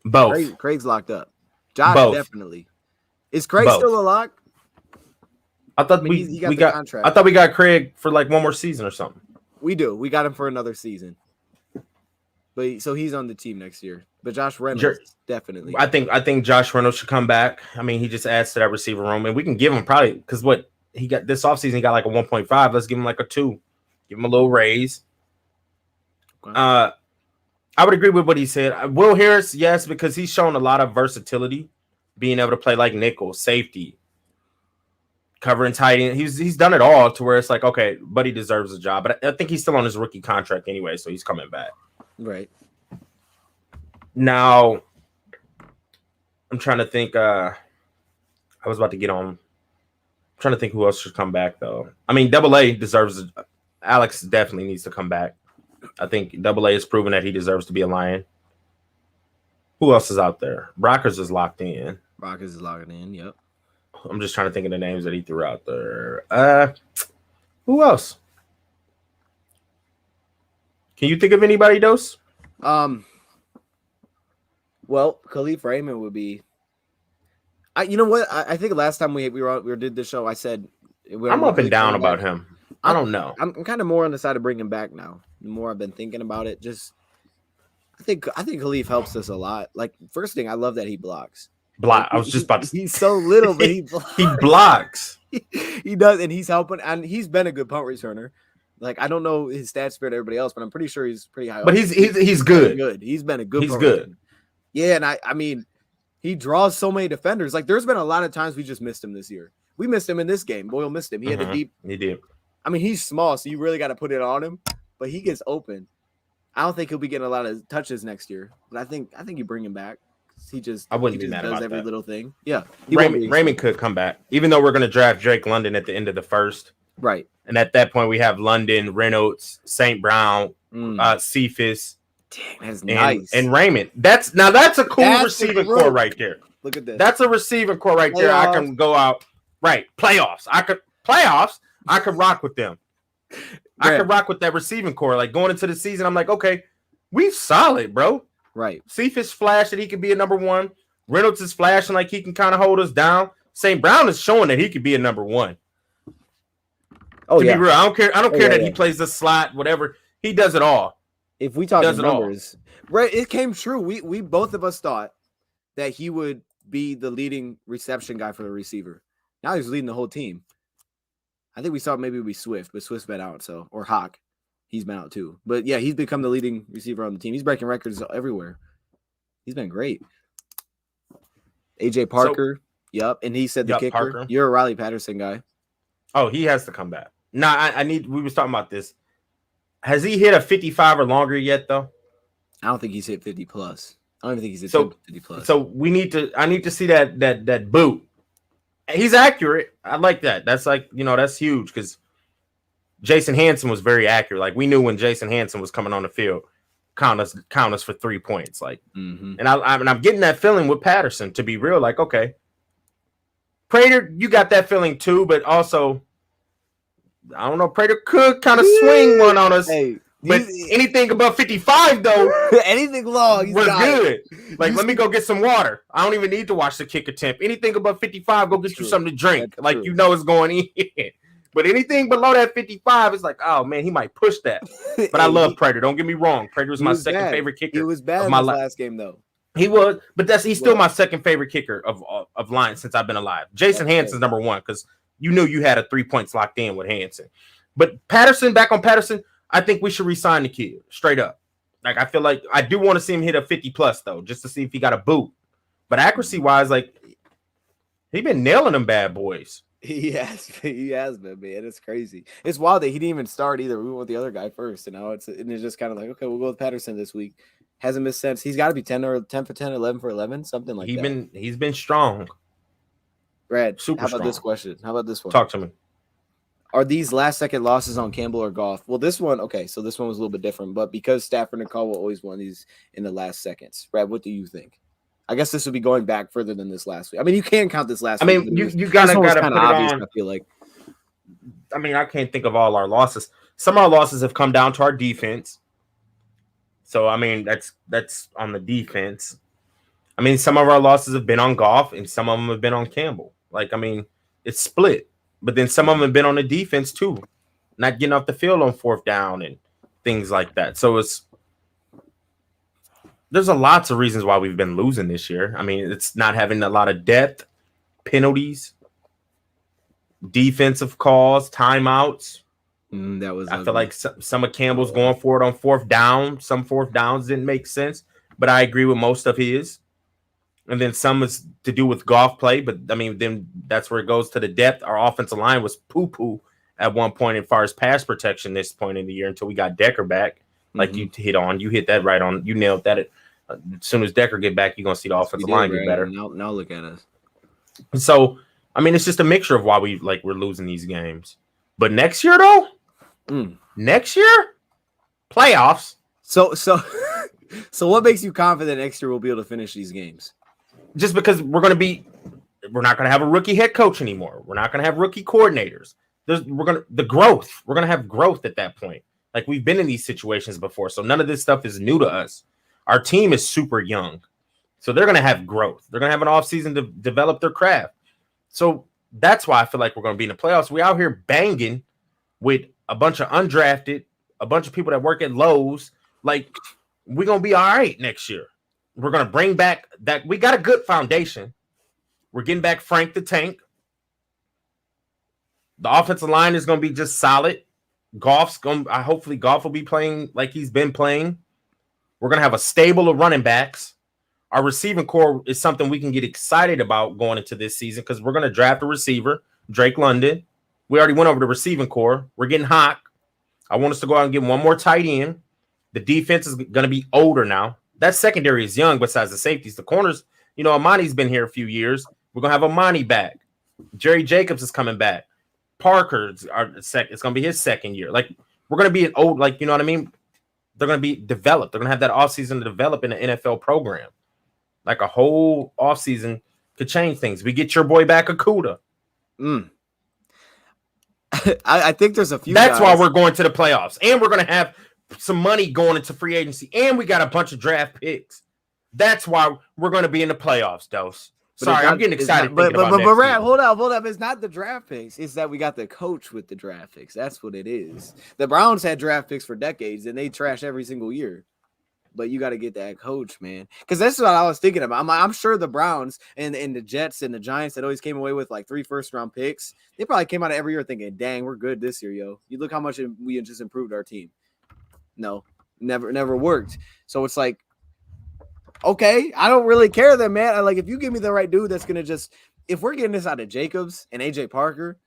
S3: Both.
S4: Craig's locked up. Josh definitely. Is Craig still a lock?
S3: I thought we got contract. I thought we got Craig for like one more season or something.
S4: We do. We got him for another season. But so he's on the team next year. But Josh Reynolds definitely.
S3: I think Josh Reynolds should come back. I mean, he just adds to that receiver room, and we can give him probably because what he got this offseason, he got like a 1.5. Let's give him like a 2. Give him a little raise. Okay. I would agree with what he said. Will Harris, yes, because he's shown a lot of versatility, being able to play like nickel, safety, covering tight end. He's done it all to where it's like, okay, but he deserves a job. But I think he's still on his rookie contract anyway, so he's coming back.
S4: Right.
S3: Now, I'm trying to think. I was about to get on. I'm trying to think who else should come back, though. I mean, AA deserves. Alex definitely needs to come back. I think AA has proven that he deserves to be a Lion. Who else is out there? Brockers is locked in.
S4: Brockers is locked in, yep.
S3: I'm just trying to think of the names that he threw out there. Who else? Can you think of anybody, Dose?
S4: Well, Khalif Raymond would be. You know what? I think last time we did this show, I said
S3: I'm up and down about him. I don't know.
S4: I'm kind of more on the side of bringing him back now. The more I've been thinking about it, I think Khalif helps us a lot. Like, first thing, I love that he blocks.
S3: I was just about to.
S4: He's so little, but he blocks.
S3: He blocks.
S4: He does, and he's helping, and he's been a good punt returner. Like, I don't know his stats for everybody else, but I'm pretty sure he's pretty high.
S3: But he's good.
S4: Good. He's been a good.
S3: He's good.
S4: Returner. Yeah, and I mean, he draws so many defenders. Like, there's been a lot of times we just missed him this year. We missed him in this game. Boyle missed him. He had a deep.
S3: He did.
S4: I mean, he's small, so you really got to put it on him. But he gets open. I don't think he'll be getting a lot of touches next year. But I think you bring him back.
S3: I wouldn't be mad
S4: does
S3: about
S4: every
S3: that.
S4: little thing. Yeah,
S3: Raymond could come back, even though we're going to draft Drake London at the end of the first.
S4: Right.
S3: And at that point, we have London, Reynolds, St. Brown, Cephas.
S4: Dang, that's nice.
S3: And Raymond. That's a cool receiving core right there.
S4: Look at this.
S3: That's a receiving core right there. I can go out. Right. Playoffs. I could rock with them. I could rock with that receiving core. Like, going into the season, I'm like, okay, we solid, bro.
S4: Right.
S3: Cephas flashed that he could be a number 1. Reynolds is flashing like he can kind of hold us down. St. Brown is showing that he could be a number 1.
S4: Oh,
S3: to be real, I don't care that he plays the slot, whatever. He does it all.
S4: If we talk numbers, right, it came true. We both of us thought that he would be the leading reception guy for the receiver. Now he's leading the whole team. I think we thought maybe it would be Swift, but Swift's been out, or Hawk. He's been out too. But yeah, he's become the leading receiver on the team. He's breaking records everywhere. He's been great. AJ Parker, Yep, and he said the
S3: Yup,
S4: kicker.
S3: Parker.
S4: You're a Riley Patterson guy.
S3: Oh, he has to come back. Nah, I need. We was talking about this. Has he hit a 55 or longer yet, though?
S4: I don't think he's hit 50 plus. I don't even think he's hit
S3: So
S4: 50 plus.
S3: So we need to. I need to see that boot. He's accurate. I like that. That's like, that's huge because Jason Hanson was very accurate. Like we knew when Jason Hanson was coming on the field, count us for 3 points. Like, and I'm getting that feeling with Patterson. To be real, like okay, Prater, you got that feeling too, but also I don't know. Prater could kind of swing one on us.
S4: Hey,
S3: but anything above 55, though,
S4: anything long,
S3: we're good. Like, let me go get some water. I don't even need to watch the kick attempt. Anything above 55, go get you something to drink.
S4: That's
S3: like,
S4: true.
S3: it's going in. But anything below that 55, it's like, oh, man, he might push that. But I love Prater. Don't get me wrong. Prater was my second favorite kicker.
S4: He was bad in
S3: my
S4: his last game, though.
S3: He was, but he's still my second favorite kicker of line since I've been alive. Jason Hanson's number one because you knew you had a 3 points locked in with Hanson. But Patterson, back on Patterson, I think we should re-sign the kid straight up. Like I feel like I do want to see him hit a 50 plus though, just to see if he got a boot. But accuracy wise, like he been nailing them bad boys.
S4: He has been, man. It's crazy. It's wild that he didn't even start either. We went with the other guy first, and now it's just kind of like, okay, we'll go with Patterson this week. Hasn't missed since. He's got to be 10 for 10, 11 for 11, something like that.
S3: He's been strong.
S4: Brad,
S3: super
S4: how about
S3: strong.
S4: this question? How about this one?
S3: Talk to me.
S4: Are these last second losses on Campbell or Goff? Well, this one, okay, so this one was a little bit different, but because Stafford and Caldwell always won these in the last seconds. Brad, what do you think? I guess this would be going back further than this last week. I mean, you can count this last week.
S3: I mean, you gotta put it
S4: obvious,
S3: on.
S4: I feel like.
S3: I mean, I can't think of all our losses. Some of our losses have come down to our defense. So I mean, that's on the defense. I mean, some of our losses have been on Goff, and some of them have been on Campbell. Like, I mean, it's split. But then some of them have been on the defense too, not getting off the field on fourth down and things like that. So there's lots of reasons why we've been losing this year. I mean, it's not having a lot of depth, penalties, defensive calls, timeouts.
S4: That was.
S3: I feel like some of Campbell's going for it on fourth down. Some fourth downs didn't make sense, but I agree with most of his. And then some is to do with golf play, but I mean, then that's where it goes to the depth. Our offensive line was poo-poo at one point as far as pass protection this point in the year until we got Decker back. Like you hit that right on. You nailed that. As soon as Decker get back, you're gonna see the offensive line get better.
S4: Now look at us.
S3: So I mean, it's just a mixture of why we're losing these games. But next year though, next year playoffs.
S4: So what makes you confident next year we'll be able to finish these games?
S3: Just because we're not going to have a rookie head coach anymore. We're not going to have rookie coordinators. We're going to have growth at that point. Like we've been in these situations before. So none of this stuff is new to us. Our team is super young. So they're going to have growth. They're going to have an offseason to develop their craft. So that's why I feel like we're going to be in the playoffs. We out here banging with a bunch of undrafted, a bunch of people that work at Lowe's. Like we're going to be all right next year. We're going to bring back that. We got a good foundation. We're getting back Frank the Tank. The offensive line is going to be just solid. Hopefully Goff will be playing like he's been playing. We're going to have a stable of running backs. Our receiving core is something we can get excited about going into this season because we're going to draft a receiver, Drake London. We already went over the receiving core. We're getting hot. I want us to go out and get one more tight end. The defense is going to be older now. That secondary is young besides the safeties. The corners, Amani's been here a few years. We're going to have Amani back. Jerry Jacobs is coming back. Parker's it's going to be his second year. Like, we're going to be an old, like, you know what I mean? They're going to be developed. They're going to have that offseason to develop in the NFL program. Like, a whole offseason could change things. We get your boy back, Akuda.
S4: I think there's a few.
S3: That's why we're going to the playoffs. And we're going to have some money going into free agency, and we got a bunch of draft picks. That's why we're going to be in the playoffs, Dose. Sorry, I'm getting excited.
S4: But hold up. It's not the draft picks. It's that we got the coach with the draft picks. That's what it is. The Browns had draft picks for decades, and they trash every single year. But you got to get that coach, man. Because that's what I was thinking about. I'm sure the Browns and the Jets and the Giants that always came away with like 3 first-round picks, they probably came out of every year thinking, dang, we're good this year, yo. You look how much we just improved our team. No, never worked. So it's like, okay, I don't really care then, man. Like, if you give me the right dude that's gonna just if we're getting this out of Jacobs and AJ Parker,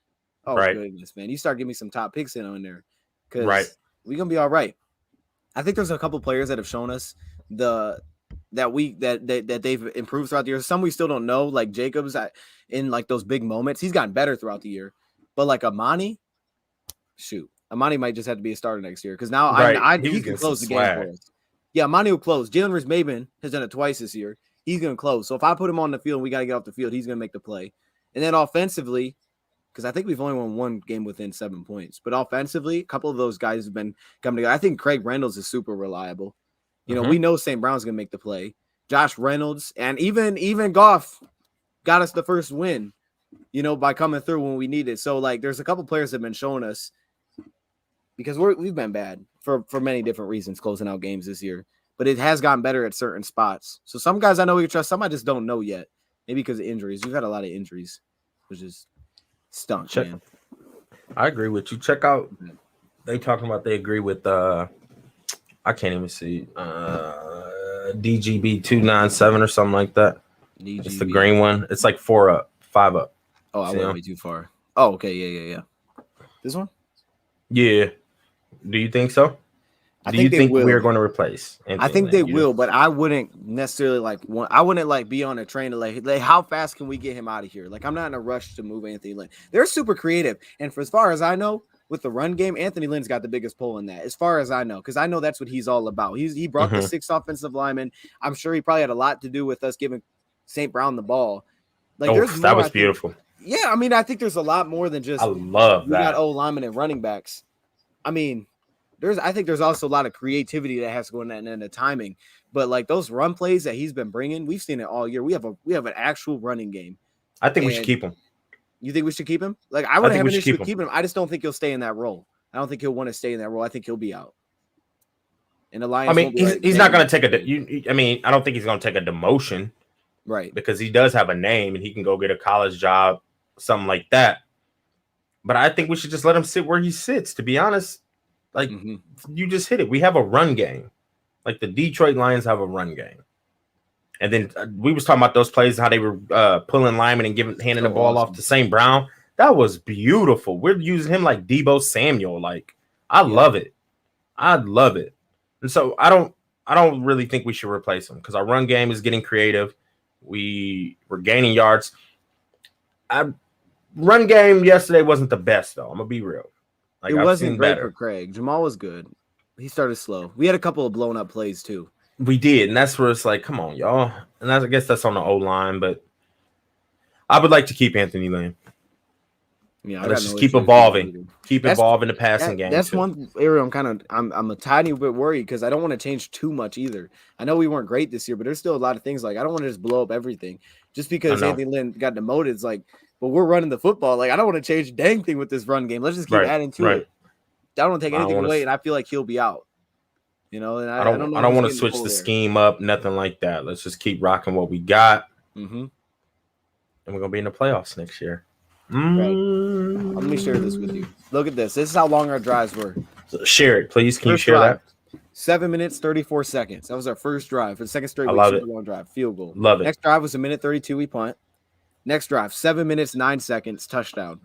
S4: oh
S3: Right.
S4: goodness, man, you start giving me some top picks in on there because
S3: Right.
S4: we're gonna be all right. I think there's a couple players that have shown us that they've improved throughout the year. Some we still don't know, like Jacobs in like those big moments. He's gotten better throughout the year, but like Amani might just have to be a starter next year because now he can close the game for us. Yeah, Amani will close. Jalen Reese-Maben has done it twice this year. He's going to close. So if I put him on the field and we got to get off the field, he's going to make the play. And then offensively, because I think we've only won one game within 7 points, but offensively, a couple of those guys have been coming together. I think Craig Reynolds is super reliable. You know, we know St. Brown's going to make the play. Josh Reynolds and even Goff got us the first win, you know, by coming through when we needed. So, like, there's a couple players that have been showing us because we've been bad for many different reasons closing out games this year. But it has gotten better at certain spots. So some guys I know we can trust. Some I just don't know yet. Maybe because of injuries. We've had a lot of injuries, which is stunk, man.
S3: I agree with you. Check out. They talking about they agree with I can't even see DGB 297 or something like that. DGB. It's the green one. It's like 4 up, 5 up.
S4: Oh, I went way too far. Oh, okay, yeah. This one?
S3: Yeah. Do you think so? Do you think we're going to replace Anthony
S4: I think
S3: Lynn?
S4: they will, but I wouldn't necessarily be on a train to like how fast can we get him out of here? Like I'm not in a rush to move Anthony Lynn. They're super creative, and for as far as I know, with the run game, Anthony Lynn's got the biggest pull in that. As far as I know, because I know that's what he's all about. He brought the 6 offensive linemen. I'm sure he probably had a lot to do with us giving St. Brown the ball. Like
S3: that was beautiful.
S4: Yeah, I mean, I think there's a lot more than just
S3: I love that.
S4: We got linemen and running backs. I mean. I think there's also a lot of creativity that has to go in that and the timing, but like those run plays that he's been bringing, we've seen it all year. We have an actual running game.
S3: I think we should keep him.
S4: You think we should keep him? Like I wouldn't have an issue with keeping him. I just don't think he'll stay in that role. I don't think he'll want to stay in that role. I think he'll be out. And the Lions.
S3: I mean, he's not going to take I don't think he's going to take a demotion,
S4: right?
S3: Because he does have a name and he can go get a college job, something like that. But I think we should just let him sit where he sits. To be honest. Like you just hit it. We have a run game. Like the Detroit Lions have a run game. And then we was talking about those plays, how they were pulling linemen and handing the ball off to St. Brown. That was beautiful. We're using him like Deebo Samuel. Like I love it. I love it. And so I don't really think we should replace him because our run game is getting creative. We're gaining yards. Run game yesterday wasn't the best though. I'm gonna be real. Like,
S4: it wasn't great for Craig. Jamal was good. He started slow. We had a couple of blown up plays too.
S3: We did, and that's where it's like, come on, y'all. And I guess that's on the O line, but I would like to keep Anthony Lynn. Yeah, let's just keep evolving. Keep evolving the passing game.
S4: That's one area I'm a tiny bit worried because I don't want to change too much either. I know we weren't great this year, but there's still a lot of things like I don't want to just blow up everything just because Anthony Lynn got demoted. It's like. But we're running the football. Like I don't want to change a dang thing with this run game. Let's just keep adding to it. I don't want to take anything away, and I feel like he'll be out. You know, and I don't
S3: want to switch the scheme up, nothing like that. Let's just keep rocking what we got, and we're gonna be in the playoffs next year.
S4: Right. Let me share this with you. Look at this. This is how long our drives were.
S3: So share it, please. Can you share that?
S4: 7 minutes 34 seconds. That was our first drive for the second straight week. Super long drive, field goal.
S3: Love it.
S4: Next drive was 1:32. We punt. Next drive, 7 minutes, 9 seconds, touchdown.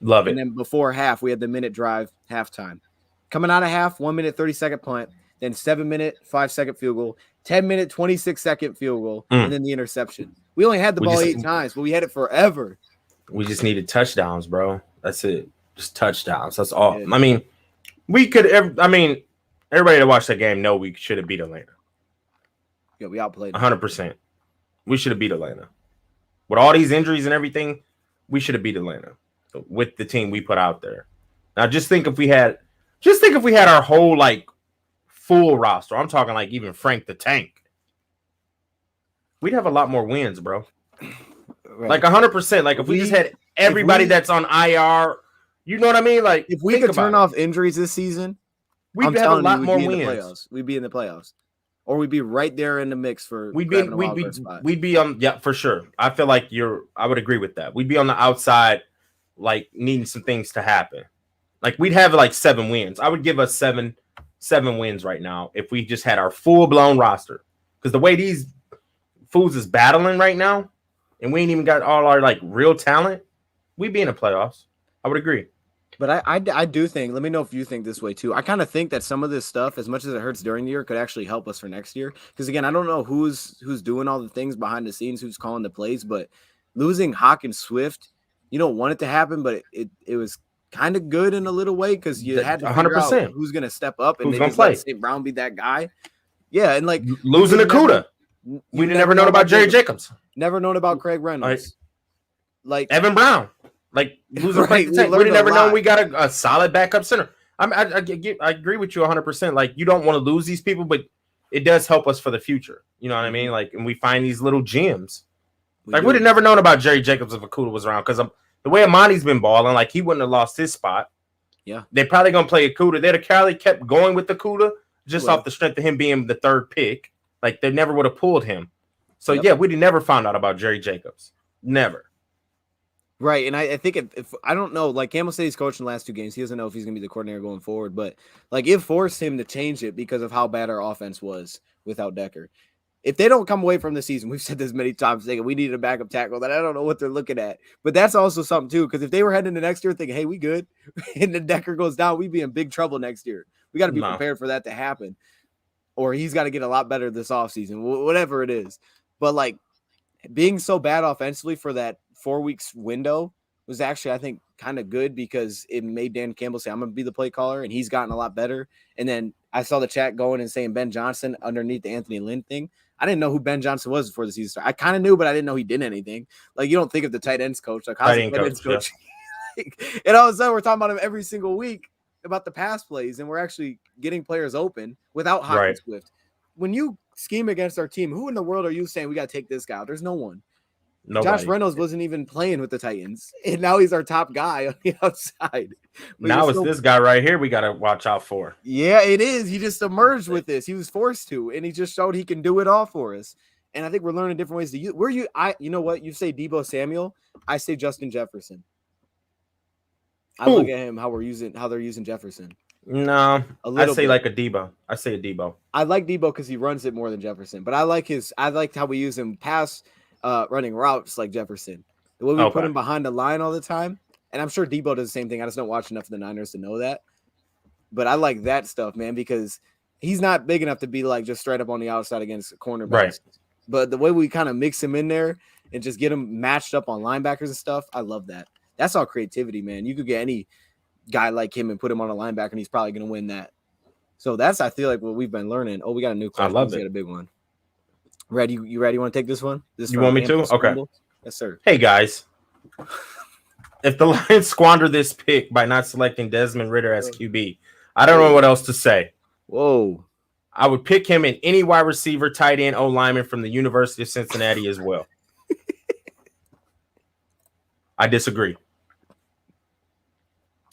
S3: Love it.
S4: And then before half, we had the minute drive, halftime. Coming out of half, 1 minute, 30-second punt, then 7 minute, 5-second field goal, 10 minute, 26-second field goal, and then the interception. We only had the ball 8 times, but we had it forever.
S3: We just needed touchdowns, bro. That's it. Just touchdowns. That's all. Yeah. I mean, everybody that watched that game know we should have beat Atlanta.
S4: Yeah, we outplayed
S3: 100%. We should have beat Atlanta. With all these injuries and everything, we should have beat Atlanta with the team we put out there. Now, just think if we had our whole like full roster. I'm talking like even Frank the Tank. We'd have a lot more wins, bro. Right. Like 100%. Like if we just had everybody that's on IR, you know what I mean? Like
S4: if we could turn off injuries this season,
S3: we'd have a lot more wins.
S4: We'd be in the playoffs. Or we'd be right there in the mix for
S3: we'd be on for sure. I feel like I would agree with that. We'd be on the outside, like needing some things to happen. Like we'd have like 7 wins. I would give us seven wins right now if we just had our full blown roster. Because the way these fools is battling right now, and we ain't even got all our like real talent, we'd be in the playoffs. I would agree.
S4: But I do think, let me know if you think this way too. I kind of think that some of this stuff, as much as it hurts during the year, could actually help us for next year. Because again, I don't know who's doing all the things behind the scenes, who's calling the plays, but losing Hawk and Swift, you don't want it to happen, but it was kind of good in a little way because you had to figure out who's going to step up and
S3: who's
S4: maybe let St. Brown be that guy. Yeah, and like
S3: losing Akuda. We've never known about Jerry Jacobs.
S4: Never known about Craig Reynolds. Like
S3: Evan Brown. Like losing
S4: right,
S3: we never known we got a solid backup center. I agree with you 100%. Like you don't want to lose these people, but it does help us for the future. You know what I mean? Like, and we find these little gems. We'd have never known about Jerry Jacobs if Akuda was around because the way Amani's been balling, like he wouldn't have lost his spot.
S4: Yeah,
S3: they're probably gonna play Akuda. They'd have probably kept going with Akuda just off the strength of him being the third pick. Like they never would have pulled him. So yeah, we'd have never found out about Jerry Jacobs. Never.
S4: Right, and I think if I don't know, like Campbell said he's coached in the last 2 games. He doesn't know if he's going to be the coordinator going forward, but like it forced him to change it because of how bad our offense was without Decker. If they don't come away from the season, we've said this many times, thinking we need a backup tackle, that I don't know what they're looking at. But that's also something too, because if they were heading into next year thinking, hey, we good, and the Decker goes down, we'd be in big trouble next year. We got to be prepared for that to happen, or he's got to get a lot better this offseason, whatever it is. But like being so bad offensively for that 4 weeks window was actually, I think, kind of good because it made Dan Campbell say, I'm going to be the play caller, and he's gotten a lot better. And then I saw the chat going and saying Ben Johnson underneath the Anthony Lynn thing. I didn't know who Ben Johnson was before the season started. I kind of knew, but I didn't know he did anything. Like, you don't think of the tight ends coach. Like, how's the tight ends coach? Yeah. And all of a sudden, we're talking about him every single week about the pass plays, and we're actually getting players open without Hawkins Swift. When you scheme against our team, who in the world are you saying we got to take this guy out? There's no one. Nobody. Josh Reynolds wasn't even playing with the Titans, and now he's our top guy on the outside. But
S3: now it's this guy right here we got to watch out for.
S4: Yeah, it is. He just emerged with this. He was forced to, and he just showed he can do it all for us. And I think we're learning different ways to use. You know what? You say Deebo Samuel, I say Justin Jefferson. I look at him how they're using Jefferson.
S3: No, I say like a Debo. I say a Debo.
S4: I like Debo because he runs it more than Jefferson, but I liked how we use him pass. Running routes like Jefferson. The way we put him behind the line all the time. And I'm sure Debo does the same thing. I just don't watch enough of the Niners to know that. But I like that stuff, man, because he's not big enough to be like just straight up on the outside against cornerbacks. Right. But the way we kind of mix him in there and just get him matched up on linebackers and stuff, I love that. That's all creativity, man. You could get any guy like him and put him on a linebacker, and he's probably going to win that. So that's, I feel like, what we've been learning. Oh, we got a new question.
S3: I love it.
S4: We got a big one. Ready? You ready? You want to take this one?
S3: You want me to? Okay.
S4: Yes, sir.
S3: Hey, guys. If the Lions squander this pick by not selecting Desmond Ridder as QB, I don't know what else to say.
S4: Whoa.
S3: I would pick him in any wide receiver, tight end, O-lineman from the University of Cincinnati as well. I disagree.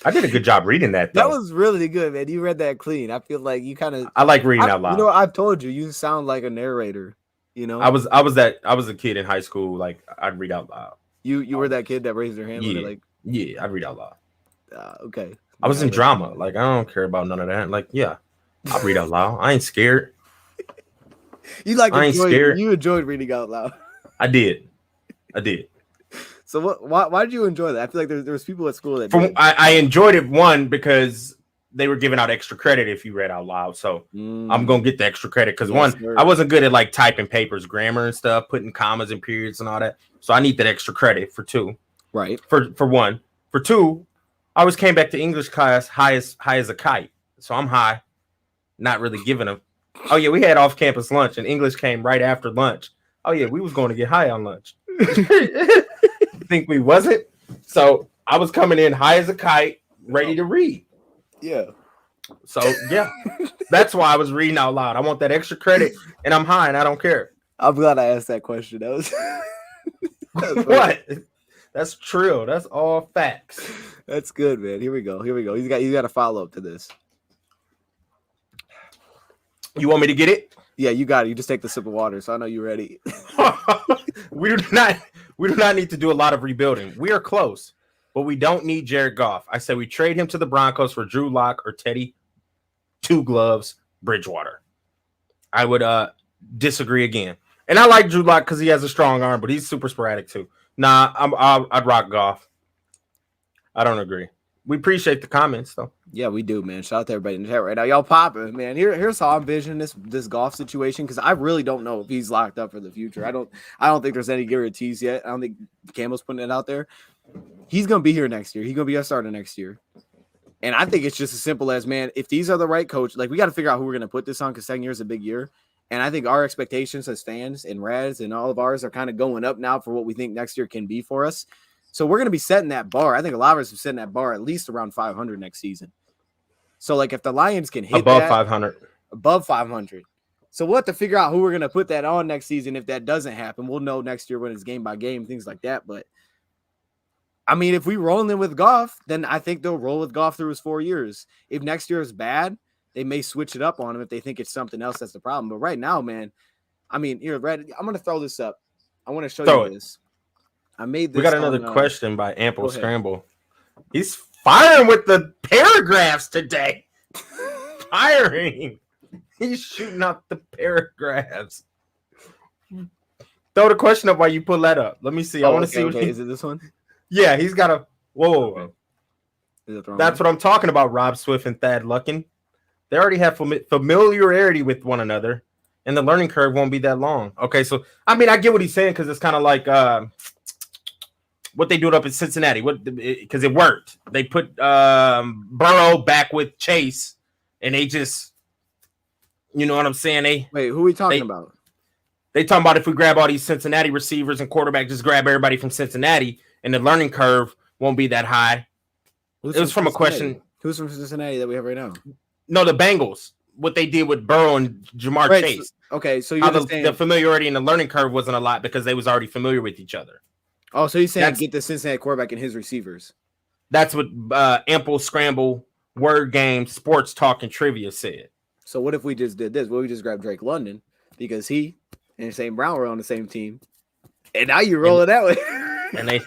S3: I did a good job reading that, though.
S4: That was really good, man. You read that clean. I feel like you kind of...
S3: I like reading out loud.
S4: You know, I've told you, you sound like a narrator. You know,
S3: I was a kid in high school. Like I'd read out loud.
S4: You were that kid that raised their hand.
S3: Yeah, I'd read out loud.
S4: Okay.
S3: I was in drama. Like I don't care about none of that. Like I read out loud. I ain't scared.
S4: I ain't scared. You enjoyed reading out loud.
S3: I did.
S4: So why did you enjoy that? I feel like there was people at school that
S3: I enjoyed it, one, because they were giving out extra credit if you read out loud. So I'm going to get the extra credit because I wasn't good at like typing papers, grammar and stuff, putting commas and periods and all that. So I need that extra credit for 2.
S4: Right.
S3: For 1. For 2, I always came back to English class high as a kite. So I'm high, not really giving a. Oh, yeah, we had off-campus lunch and English came right after lunch. Oh, yeah, we was going to get high on lunch. Think we wasn't? So I was coming in high as a kite, ready to read.
S4: Yeah.
S3: So yeah, that's why I was reading out loud. I want that extra credit, and I'm high, and I don't care.
S4: I'm glad I asked that question. That was
S3: what? That's true. That's all facts.
S4: That's good, man. Here we go. You got a follow up to this.
S3: You want me to get it?
S4: Yeah, you got it. You just take the sip of water, so I know you're ready.
S3: We do not need to do a lot of rebuilding. We are close. But we don't need Jared Goff. I said we trade him to the Broncos for Drew Lock or Teddy 2 Gloves Bridgewater. I would disagree again. And I like Drew Lock because he has a strong arm, but he's super sporadic too. Nah, I'd rock Goff. I don't agree. We appreciate the comments though.
S4: Yeah, we do, man. Shout out to everybody in the chat right now. Y'all popping, man. Here's how I'm envisioning this Goff situation because I really don't know if he's locked up for the future. I don't think there's any guarantees yet. I don't think Campbell's putting it out there. He's gonna be here next year. He's gonna be our starter next year. And I think it's just as simple as, man, if these are the right coach, like we got to figure out who we're gonna put this on because second year is a big year. And I think our expectations as fans and Rads and all of ours are kind of going up now for what we think next year can be for us. So we're going to be setting that bar. I think a lot of us are setting that bar at least around 500 next season. So, like, if the Lions can hit
S3: above 500.
S4: Above 500. So we'll have to figure out who we're going to put that on next season. If that doesn't happen, we'll know next year when it's game by game, things like that. But, I mean, if we roll in with Goff, then I think they'll roll with Goff through his 4 years. If next year is bad, they may switch it up on him if they think it's something else that's the problem. But right now, man, I mean, here, Red, I'm going to throw this up. I want to show you this. I made this.
S3: We got another question by Ample Scramble. He's firing with the paragraphs today. Firing. He's shooting out the paragraphs. Throw the question up while you pull that up. Let me see. I want to see.
S4: Okay. Is it this one?
S3: Yeah, he's got a. Whoa.
S4: Okay.
S3: That's what I'm talking about, Rob Swift and Thad Luckin. They already have familiarity with one another, and the learning curve won't be that long. Okay, so, I mean, I get what he's saying because it's kind of like what they do up in Cincinnati, because it worked. They put Burrow back with Chase, and they just, you know what I'm saying?
S4: Wait, who are we talking about?
S3: They talking about if we grab all these Cincinnati receivers and quarterback, just grab everybody from Cincinnati, and the learning curve won't be that high. It was from a question.
S4: Who's from Cincinnati that we have right now?
S3: No, the Bengals. What they did with Burrow and Jamar Chase.
S4: So you're
S3: saying the familiarity and the learning curve wasn't a lot because they was already familiar with each other.
S4: Oh, so you're saying get the Cincinnati quarterback and his receivers.
S3: That's what Ample Scramble, Word Game, Sports Talk, and Trivia said.
S4: So what if we just did this? Well, we just grabbed Drake London because he and St. Brown were on the same team. And now you roll it that way.
S3: And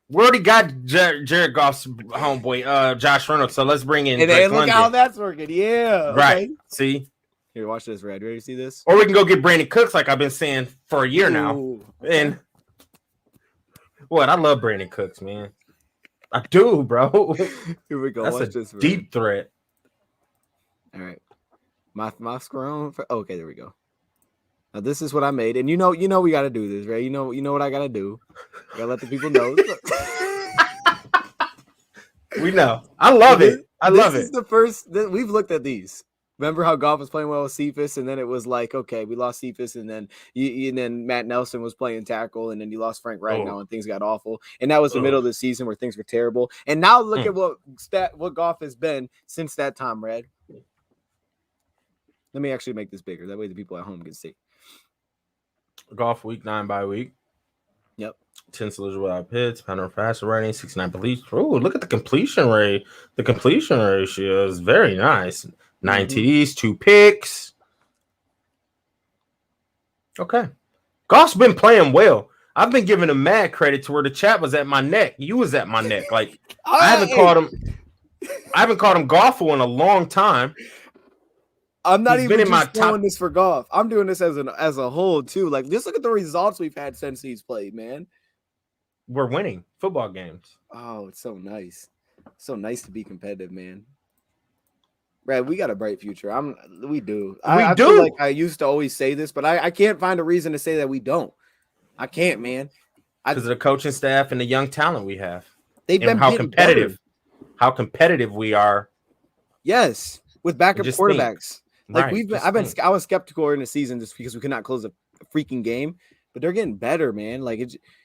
S3: we already got Jared Goff's homeboy, Josh Reynolds. So let's bring in.
S4: And then look how that's working. Yeah.
S3: Right.
S4: Okay.
S3: See?
S4: Here, watch this, Red. Ready to see this?
S3: Or we can go get Brandon Cooks, like I've been saying for a year now.
S4: Okay.
S3: And what? I love Brandon Cooks, man. I do, bro.
S4: Here we go.
S3: That's
S4: watch
S3: a
S4: this,
S3: deep threat.
S4: All right. My scroll. Okay, there we go. Now this is what I made, and you know we got to do this, right? You know what I got to do. I got to let the people know.
S3: We know. I love it. I love it.
S4: This is the first that we've looked at these. Remember how Goff was playing well with Cephas, and then it was like, okay, we lost Cephas, and then Matt Nelson was playing tackle, and then you lost Frank Ragnow, and things got awful. And that was the middle of the season where things were terrible. And now look at what Goff has been since that time, Red. Let me actually make this bigger. That way the people at home can see.
S3: Golf week 9 by week.
S4: Yep.
S3: 10 solutions without pits, pound faster rating, 69 police. Oh, look at the completion rate. The completion ratio is very nice. 9 TDs, 2 picks. Okay. Goff's been playing well. I've been giving him mad credit to where the chat was at my I was at my neck. Like I haven't called him Goffle in a long time.
S4: I'm not even just doing this for Goff. I'm doing this as a whole too. Like, just look at the results we've had since he's played, man.
S3: We're winning football games.
S4: Oh, it's so nice. So nice to be competitive, man. Brad, we got a bright future. We do. I feel like I used to always say this, but I can't find a reason to say that we don't. I can't, man.
S3: Because of the coaching staff and the young talent we have.
S4: They've been
S3: how competitive we are.
S4: Yes, with backup quarterbacks. Like I was skeptical in the season just because we could not close a freaking game, but they're getting better, man. Like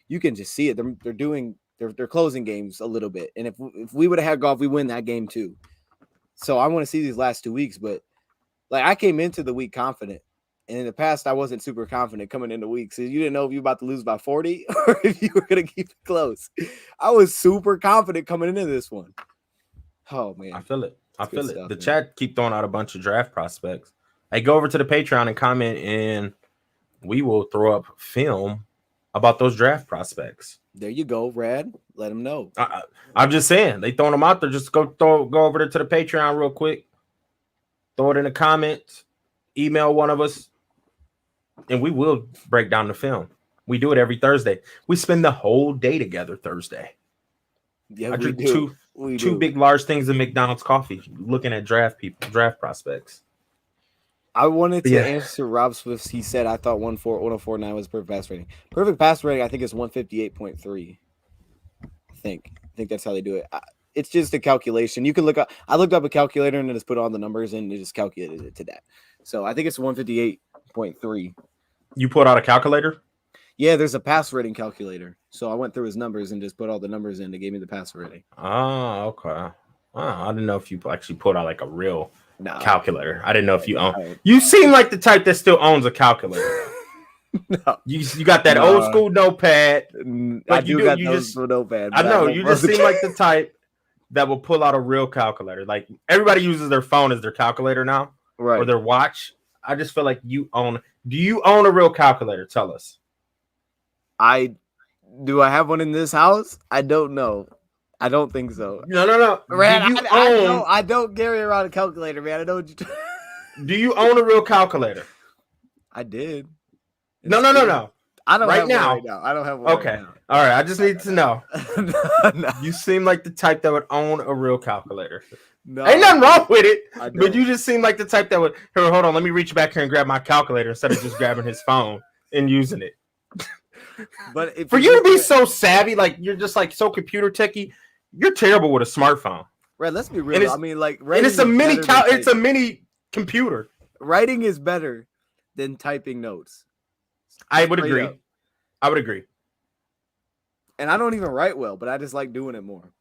S4: you can just see it. They're closing games a little bit, and if we would have had Goff, we win that game too. So I want to see these last 2 weeks, but like I came into the week confident, and in the past I wasn't super confident coming into weeks. So you didn't know if you were about to lose by 40 or if you were going to keep it close. I was super confident coming into this one. Oh man,
S3: I feel it. I feel it. The
S4: man.
S3: chat keep throwing out a bunch of draft prospects. Hey, go over to the Patreon and comment, and we will throw up film about those draft prospects.
S4: There you go, Rad. Let them know.
S3: I'm just saying, they throwing them out there. Just go over there to the Patreon real quick. Throw it in the comments. Email one of us. and we will break down the film. We do it every Thursday. We spend the whole day together Thursday.
S4: Yeah,
S3: I
S4: we
S3: drink
S4: do.
S3: two big large things of McDonald's coffee, looking at draft prospects.
S4: I wanted to answer Rob Swift's. He said, I thought 104.9 was perfect pass rating. Perfect pass rating, I think, is 158.3. I think that's how they do it. It's just a calculation. You can look up. I looked up a calculator and just put all the numbers in and it just calculated it to that. So I think it's 158.3.
S3: You put out a calculator?
S4: Yeah, there's a pass rating calculator. So I went through his numbers and just put all the numbers in. They gave me the pass rating.
S3: Oh, okay. Oh, I didn't know if you actually put out like a real calculator. I didn't know if you own. You seem like the type that still owns a calculator.
S4: No,
S3: you got that old school notepad.
S4: I do got old school notepad.
S3: I know you just seem like the type that will pull out a real calculator. Like everybody uses their phone as their calculator now,
S4: right?
S3: Or their watch. I just feel like you own. Do you own a real calculator? Tell us.
S4: Do I have one in this house? I don't know. I don't think so.
S3: No.
S4: Man, I don't carry around a calculator, man. I know what you.
S3: Do you own a real calculator?
S4: I did.
S3: No.
S4: I don't have
S3: now.
S4: one right now. I don't have one.
S3: Okay.
S4: Right now.
S3: All right. I just need to know.
S4: No.
S3: You seem like the type that would own a real calculator.
S4: No,
S3: ain't nothing wrong with it, but you just seem like the type that would. Here, hold on. Let me reach back here and grab my calculator instead of just grabbing his phone and using it.
S4: But
S3: for you to be so savvy, like you're just like so computer techie, you're terrible with a smartphone.
S4: Right. Let's be real. I mean, like,
S3: and it's a mini it's a mini computer.
S4: Writing is better than typing notes.
S3: I would agree. I would agree.
S4: And I don't even write well, but I just like doing it more.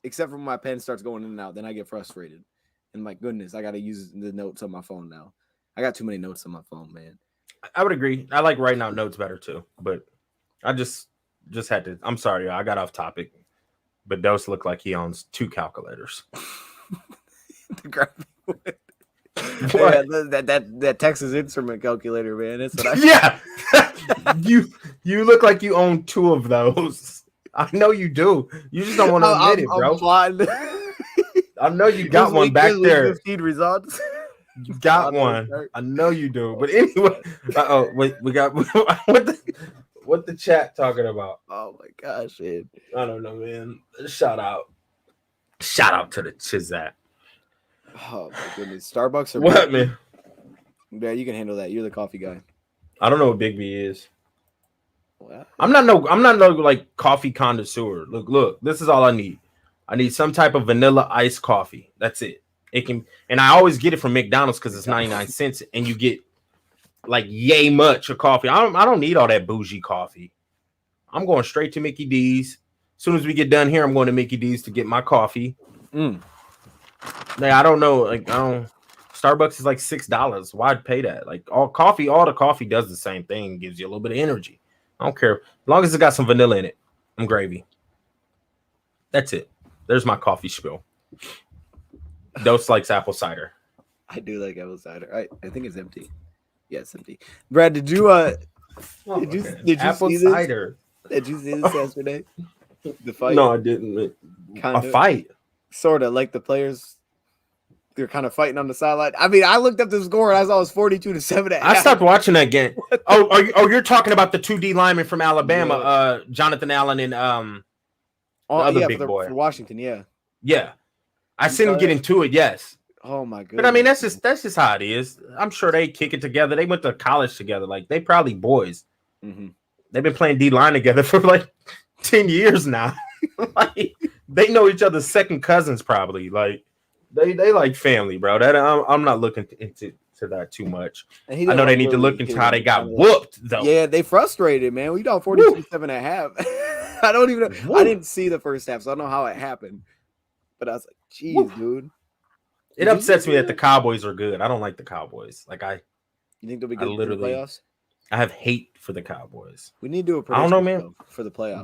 S4: Except for when my pen starts going in and out, then I get frustrated. And my goodness, I got to use the notes on my phone now. I got too many notes on my phone, man.
S3: I would agree. I like writing out notes better too, but I just had to. I'm sorry, y'all. I got off topic. But Dose looked like he owns 2 calculators.
S4: The graphic one. Yeah, that Texas Instrument calculator, man. That's what
S3: yeah. you look like you own 2 of those. I know you do. You just don't want to admit it, bro. I know you got one back there.
S4: 15 results.
S3: You got one. I know you do. But anyway, we got what the chat talking about?
S4: Oh my gosh, man.
S3: I don't know, man. Shout out to the Chizat.
S4: Oh my goodness. Starbucks or
S3: what, man?
S4: Yeah, you can handle that. You're the coffee guy.
S3: I don't know what Big B is.
S4: What?
S3: I'm not no like coffee connoisseur. Look, this is all I need. I need some type of vanilla iced coffee. That's it. It can, and I always get it from McDonald's because it's 99 cents and you get like yay much of coffee. I don't need all that bougie coffee. I'm going straight to Mickey D's. As soon as we get done here, I'm going to Mickey D's to get my coffee. I don't know. Starbucks is like $6. Why'd pay that? Like all the coffee does the same thing, gives you a little bit of energy. I don't care. As long as it got some vanilla in it, I'm gravy. That's it. There's my coffee spiel. Dose likes apple cider.
S4: I do like apple cider. I think it's empty. Yeah, it's empty. Brad, did you did you
S3: apple
S4: see
S3: cider?
S4: This? Did you see this yesterday? The fight?
S3: No, I didn't. A fight?
S4: Sort of like the players. They're kind of fighting on the sideline. I mean, I looked up the score and I saw it was 42-7.
S3: I stopped watching that game. You're talking about the 2D linemen from Alabama, Jonathan Allen and the other big boy
S4: for Washington. Yeah.
S3: Yeah, I seen him get into it. Yes.
S4: Oh my goodness.
S3: But I mean, that's just how it is. I'm sure they kick it together. They went to college together. Like they probably boys.
S4: Mm-hmm.
S3: They've been playing D line together for like 10 years now. Like they know each other's second cousins probably. Like they like family, bro. That I'm not looking into that too much. I know they need to look into how they got whooped though.
S4: Yeah, they frustrated, man. We got 42-7 at half. I don't even know. I didn't see the first half, so I don't know how it happened. But I was like, geez, dude.
S3: It upsets me that the Cowboys are good. I don't like the Cowboys. Like
S4: you think they'll be good for the playoffs?
S3: I have hate for the Cowboys.
S4: We need to do a
S3: prediction, I don't know, man.
S4: For the playoffs.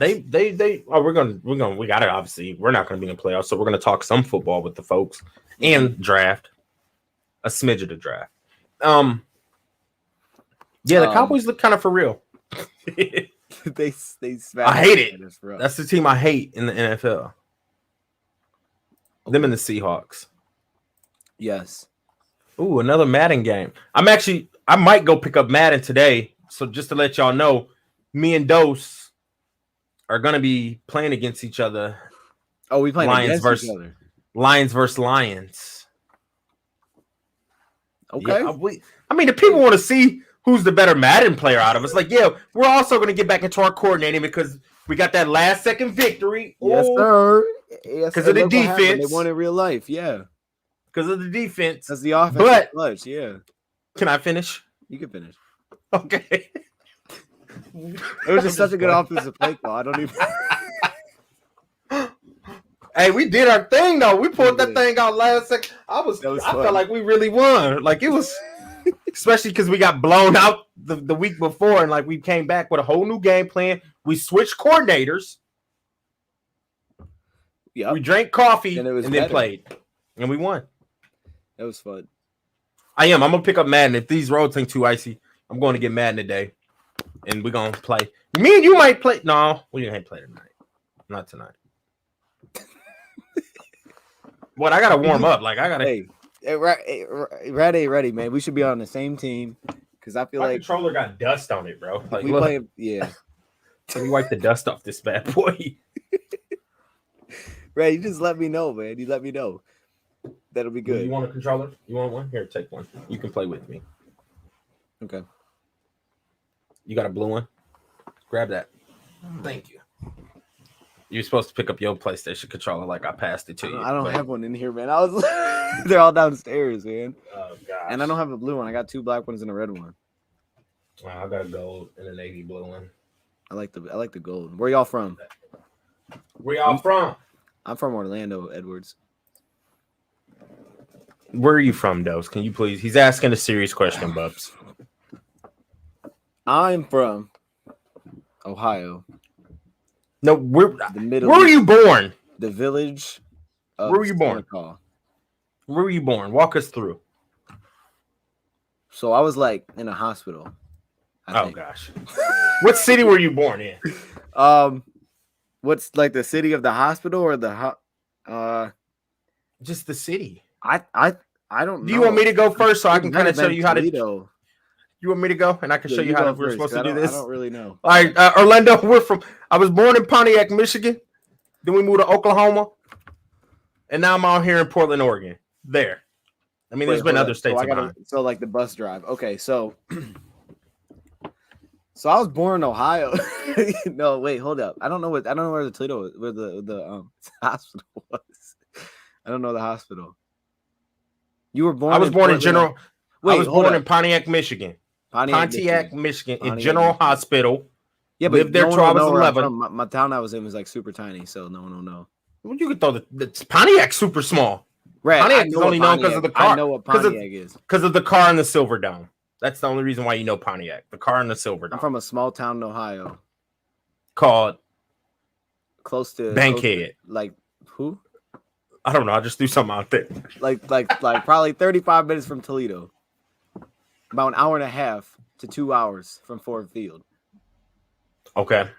S3: We got it. Obviously, we're not going to be in the playoffs, so we're going to talk some football with the folks and draft a smidge of the draft. Yeah, the Cowboys look kind of for real.
S4: they
S3: I hate it. That's the team I hate in the NFL. Them and the Seahawks.
S4: Yes.
S3: Ooh, another Madden game. I'm actually I might go pick up Madden today. So just to let y'all know, me and Dose are gonna be playing against each other.
S4: Oh, we playing
S3: Lions
S4: against each other.
S3: Lions versus Lions.
S4: Okay.
S3: Yeah, I mean, the people want to see who's the better Madden player out of us. Like, yeah, we're also gonna get back into our coordinating because we got that last second victory.
S4: Yes, sir.
S3: Because of the defense.
S4: They won in real life. Yeah.
S3: Because of the defense.
S4: That's the offense.
S3: But
S4: clutch. Yeah.
S3: Can I finish?
S4: You can finish.
S3: Okay.
S4: It was just such a good offensive play call. I don't even.
S3: Hey, we did our thing though. We pulled that thing out last second. I felt like we really won. Like it was, especially because we got blown out the week before, and like we came back with a whole new game plan. We switched coordinators.
S4: Yeah.
S3: We drank coffee and
S4: then
S3: played, and we won.
S4: That was fun.
S3: I'm gonna pick up Madden. If these roads ain't too icy, I'm going to get Madden today, and we're gonna play. Me and you might play. No, we ain't play tonight. Not tonight. What? I gotta warm up. Like I gotta.
S4: Hey, ready, man. We should be on the same team because I feel
S3: my
S4: like
S3: controller got dust on it, bro. Like
S4: we play. Yeah.
S3: Let me wipe the dust off this bad boy.
S4: Ray, you just let me know, man. You let me know. That'll be good.
S3: You want a controller? You want one? Here, take one. You can play with me.
S4: Okay.
S3: You got a blue one? Grab that. Thank you. You're supposed to pick up your PlayStation controller like I passed it to you.
S4: I don't have one in here, man. They're all downstairs, man.
S3: Oh gosh.
S4: And I don't have a blue one. I got 2 black ones and a red one.
S3: I got a gold and a navy blue one.
S4: I like the gold. Where y'all from?
S3: Where y'all from?
S4: I'm from Orlando, Edwards.
S3: Where are you from, Dose? Can you please? He's asking a serious question, Bubs.
S4: I'm from Ohio.
S3: No, where were you born?
S4: The village.
S3: Where were you born? Where were you born? Walk us through.
S4: So I was like in a hospital.
S3: I think. Gosh. What city were you born in?
S4: What's like the city of the hospital or the
S3: just the city?
S4: I don't know.
S3: Do you want me to go first so I can kind of show you how to? You want me to go and I can show you how we're supposed to do this?
S4: I don't really know.
S3: All right, Orlando. I was born in Pontiac, Michigan. Then we moved to Oklahoma, and now I'm out here in Portland, Oregon. There. I mean, there's been other states.
S4: So like the bus drive. Okay, so I was born in Ohio. No, wait, hold up. I don't know where the Toledo, where the hospital was. I don't know the hospital. You were born.
S3: I was born in General.
S4: Wait,
S3: I was born in Pontiac, Michigan. Pontiac, Michigan, in General Hospital.
S4: Yeah, but
S3: lived there till I was 11.
S4: My town I was in was like super tiny, so no.
S3: Well, you could throw the Pontiac super small.
S4: Right,
S3: Pontiac is only known because of the car.
S4: I know what Pontiac is.
S3: Because of the car and the Silver Dome. That's the only reason why you know Pontiac. The car and the Silver Dome.
S4: I'm from a small town in Ohio.
S3: Called
S4: close to
S3: Bankhead.
S4: Like who?
S3: I don't know. I just threw something out there.
S4: Like probably 35 minutes from Toledo. About an hour and a half to 2 hours from Ford Field.
S3: Okay.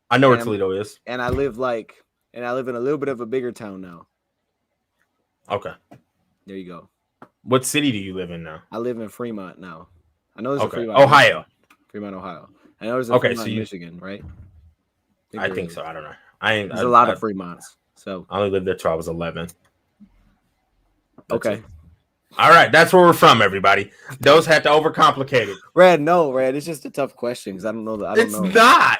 S3: I know where Toledo is.
S4: And I live in a little bit of a bigger town now.
S3: Okay.
S4: There you go.
S3: What city do you live in now?
S4: I live in Fremont now. I know there's a Fremont.
S3: Ohio.
S4: Fremont, Ohio. I know there's a Fremont, Michigan, right?
S3: I think so. I don't know.
S4: There's a lot of Fremonts. So
S3: I only lived there till I was 11.
S4: Okay.
S3: All right, that's where we're from, everybody. Those had to overcomplicate it.
S4: Red, it's just a tough question because I don't know that.
S3: It's not.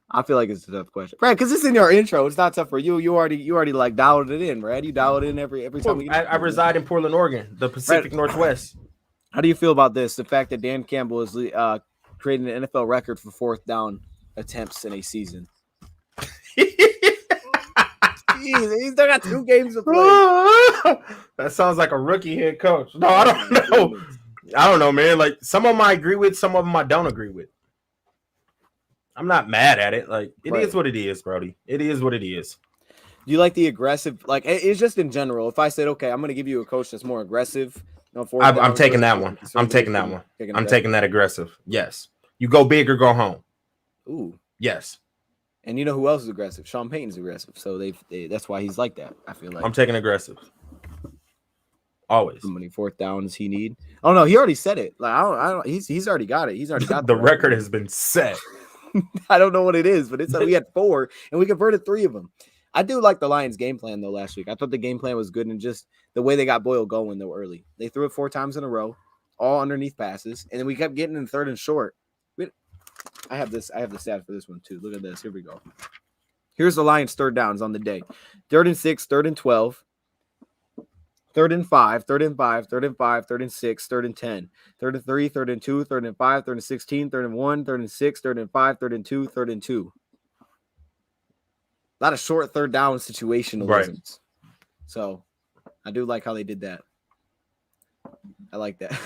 S4: I feel like it's a tough question, Brad, because it's in your intro. It's not tough for you. You already like dialed it in, Brad. You dial it in every time.
S3: I reside in Portland, Oregon, the Pacific Northwest.
S4: How do you feel about this? The fact that Dan Campbell is creating an NFL record for 4th down attempts in a season. Jeez, he's still got 2 games to play.
S3: That sounds like a rookie head coach. No, I don't know. I don't know, man. Like some of them I agree with, some of them I don't agree with. I'm not mad at it. Like it is what it is, Brody. It is what it is.
S4: Do you like the aggressive? Like it's just in general. If I said, okay, I'm going to give you a coach that's more aggressive.
S3: I'm taking that one. I'm taking that one. I'm taking that aggressive. Yes. You go big or go home.
S4: Ooh.
S3: Yes.
S4: And you know who else is aggressive? Sean Payton's aggressive. So that's why he's like that. I feel like
S3: I'm taking aggressive. Always.
S4: How many fourth downs he need? Oh no, he already said it. Like I don't. He's already got it. He's already got
S3: The record has been set.
S4: I don't know what it is, but it's like we had 4 and we converted 3 of them. I do like the Lions' game plan though. Last week, I thought the game plan was good, and just the way they got Boyle going though early. They threw it 4 times in a row, all underneath passes, and then we kept getting in third and short. I have the stat for this one too. Look at this. Here we go. Here's the Lions' third downs on the day: 3rd and 6, 3rd and 12. 3rd and 5, 3rd and 5, 3rd and 5, 3rd and 6, 3rd and 10, 3rd and 3, 3rd and 2, 3rd and 5, 3rd and 16, 3rd and 1, 3rd and 6, 3rd and 5, 3rd and 2, 3rd and 2. A lot of short third down situationalisms. Right. So I do like how they did that. I like that.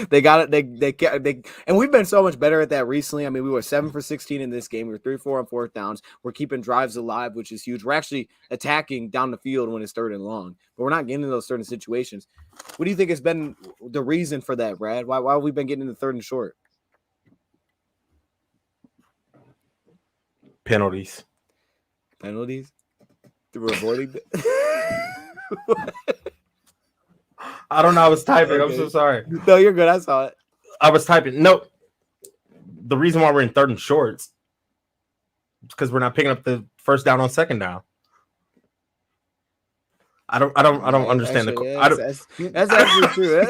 S4: They got it. And we've been so much better at that recently. I mean, we were 7 for 16 in this game. We were 3-4 on fourth downs. We're keeping drives alive, which is huge. We're actually attacking down the field when it's 3rd and long, but we're not getting into those certain situations. What do you think has been the reason for that, Brad? Why have we been getting into 3rd and short?
S3: Penalties.
S4: We're avoiding
S3: I don't know. I was typing. Okay. I'm so sorry.
S4: No, you're good. I saw it.
S3: I was typing. No, the reason why we're in 3rd and shorts is because we're not picking up the first down on 2nd down. I don't understand
S4: actually, that's actually true.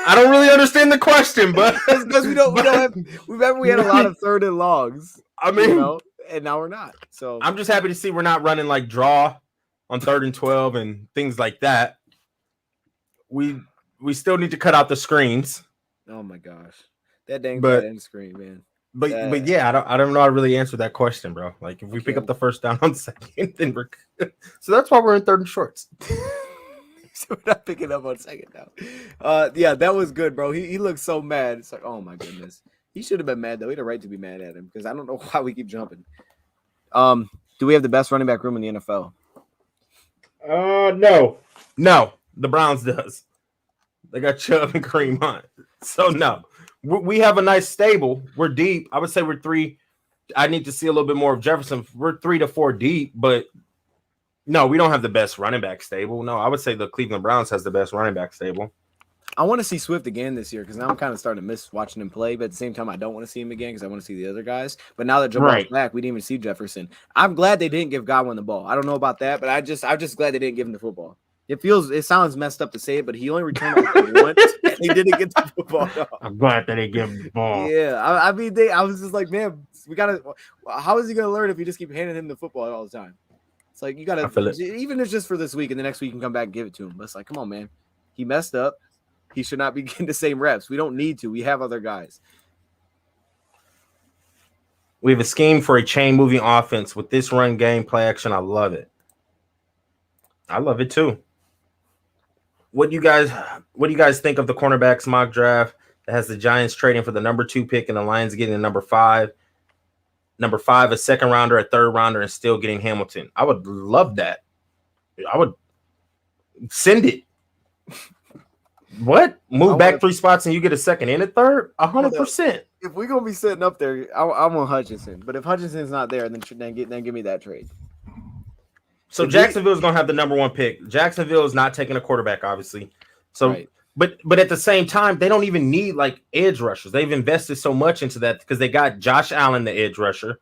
S3: I don't really understand the question, but
S4: because we don't have. Remember, we had a lot of 3rd and longs.
S3: I mean,
S4: and now we're not. So
S3: I'm just happy to see we're not running like draw on 3rd and 12 and things like that. We still need to cut out the screens.
S4: Oh my gosh, that dang end screen, man.
S3: But yeah, I don't know how to really answer that question, bro. Like if we pick up the first down on 2nd, then we're good. So that's why we're in 3rd and shorts.
S4: So we're not picking up on 2nd down. Yeah, that was good, bro. He looked so mad. It's like, oh my goodness, he should have been mad though. He had a right to be mad at him because I don't know why we keep jumping. Do we have the best running back room in the NFL?
S3: No. The Browns does. They got Chubb and Kareem Hunt. So, no. We have a nice stable. We're deep. I would say we're 3. I need to see a little bit more of Jefferson. We're 3 to 4 deep, but no, we don't have the best running back stable. No, I would say the Cleveland Browns has the best running back stable.
S4: I want to see Swift again this year because now I'm kind of starting to miss watching him play, but at the same time, I don't want to see him again because I want to see the other guys. But now that Jamal's back, we didn't even see Jefferson. I'm glad they didn't give Godwin the ball. I don't know about that, but I'm just glad they didn't give him the football. It sounds messed up to say it, but he only returned once. And he didn't get the football.
S3: I'm glad that they gave him the ball.
S4: Yeah, I mean, I was just like, man, we gotta. How is he gonna learn if you just keep handing him the football all the time? It's like you gotta, even if it's just for this week, and the next week you can come back and give it to him. But it's like, come on, man, he messed up. He should not be getting the same reps. We don't need to. We have other guys.
S3: We have a scheme for a chain moving offense with this run game play action. I love it. I love it too. What do you guys think of the cornerbacks mock draft that has the Giants trading for the number 2 pick and the Lions getting the number 5? Number 5, a 2nd rounder, a 3rd rounder, and still getting Hamilton. I would love that. I would send it. What? Move back 3 spots and you get a 2nd and a 3rd? 100%.
S4: If we're gonna be sitting up there, I want Hutchinson. But if Hutchinson's not there, then give me that trade.
S3: So Jacksonville's gonna have the number 1 pick. Jacksonville is not taking a quarterback, obviously. So, but at the same time, they don't even need like edge rushers. They've invested so much into that because they got Josh Allen, the edge rusher.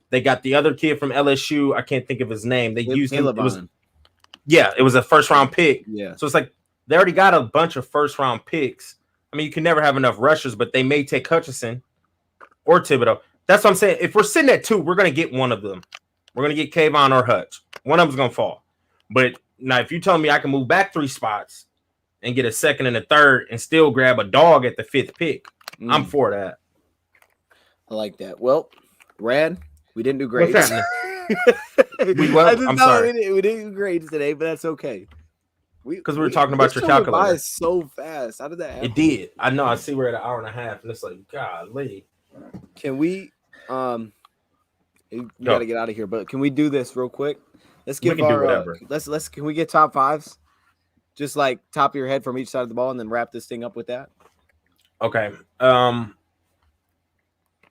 S3: They got the other kid from LSU. I can't think of his name. They used him. It was a 1st round pick.
S4: Yeah.
S3: So it's like they already got a bunch of 1st round picks. I mean, you can never have enough rushers, but they may take Hutchinson or Thibodeau. That's what I'm saying. If we're sitting at 2, we're gonna get one of them. We're gonna get Kayvon or Hutch. One of them's gonna fall. But now, if you tell me I can move back 3 spots and get a 2nd and a 3rd and still grab a dog at the 5th pick, I'm for that.
S4: I like that. Well, Rad, we didn't do great.
S3: What's happening? I'm sorry.
S4: We didn't do great today, but that's okay.
S3: Because we were talking about your calculator.
S4: By so fast. How did that happen?
S3: It did. I know. I see we're at an hour and a half, and it's like, golly.
S4: Can we? We got to get out of here, but can we do this real quick? Let's give our let's can we get top 5s? Just like top of your head from each side of the ball, and then wrap this thing up with that.
S3: Okay.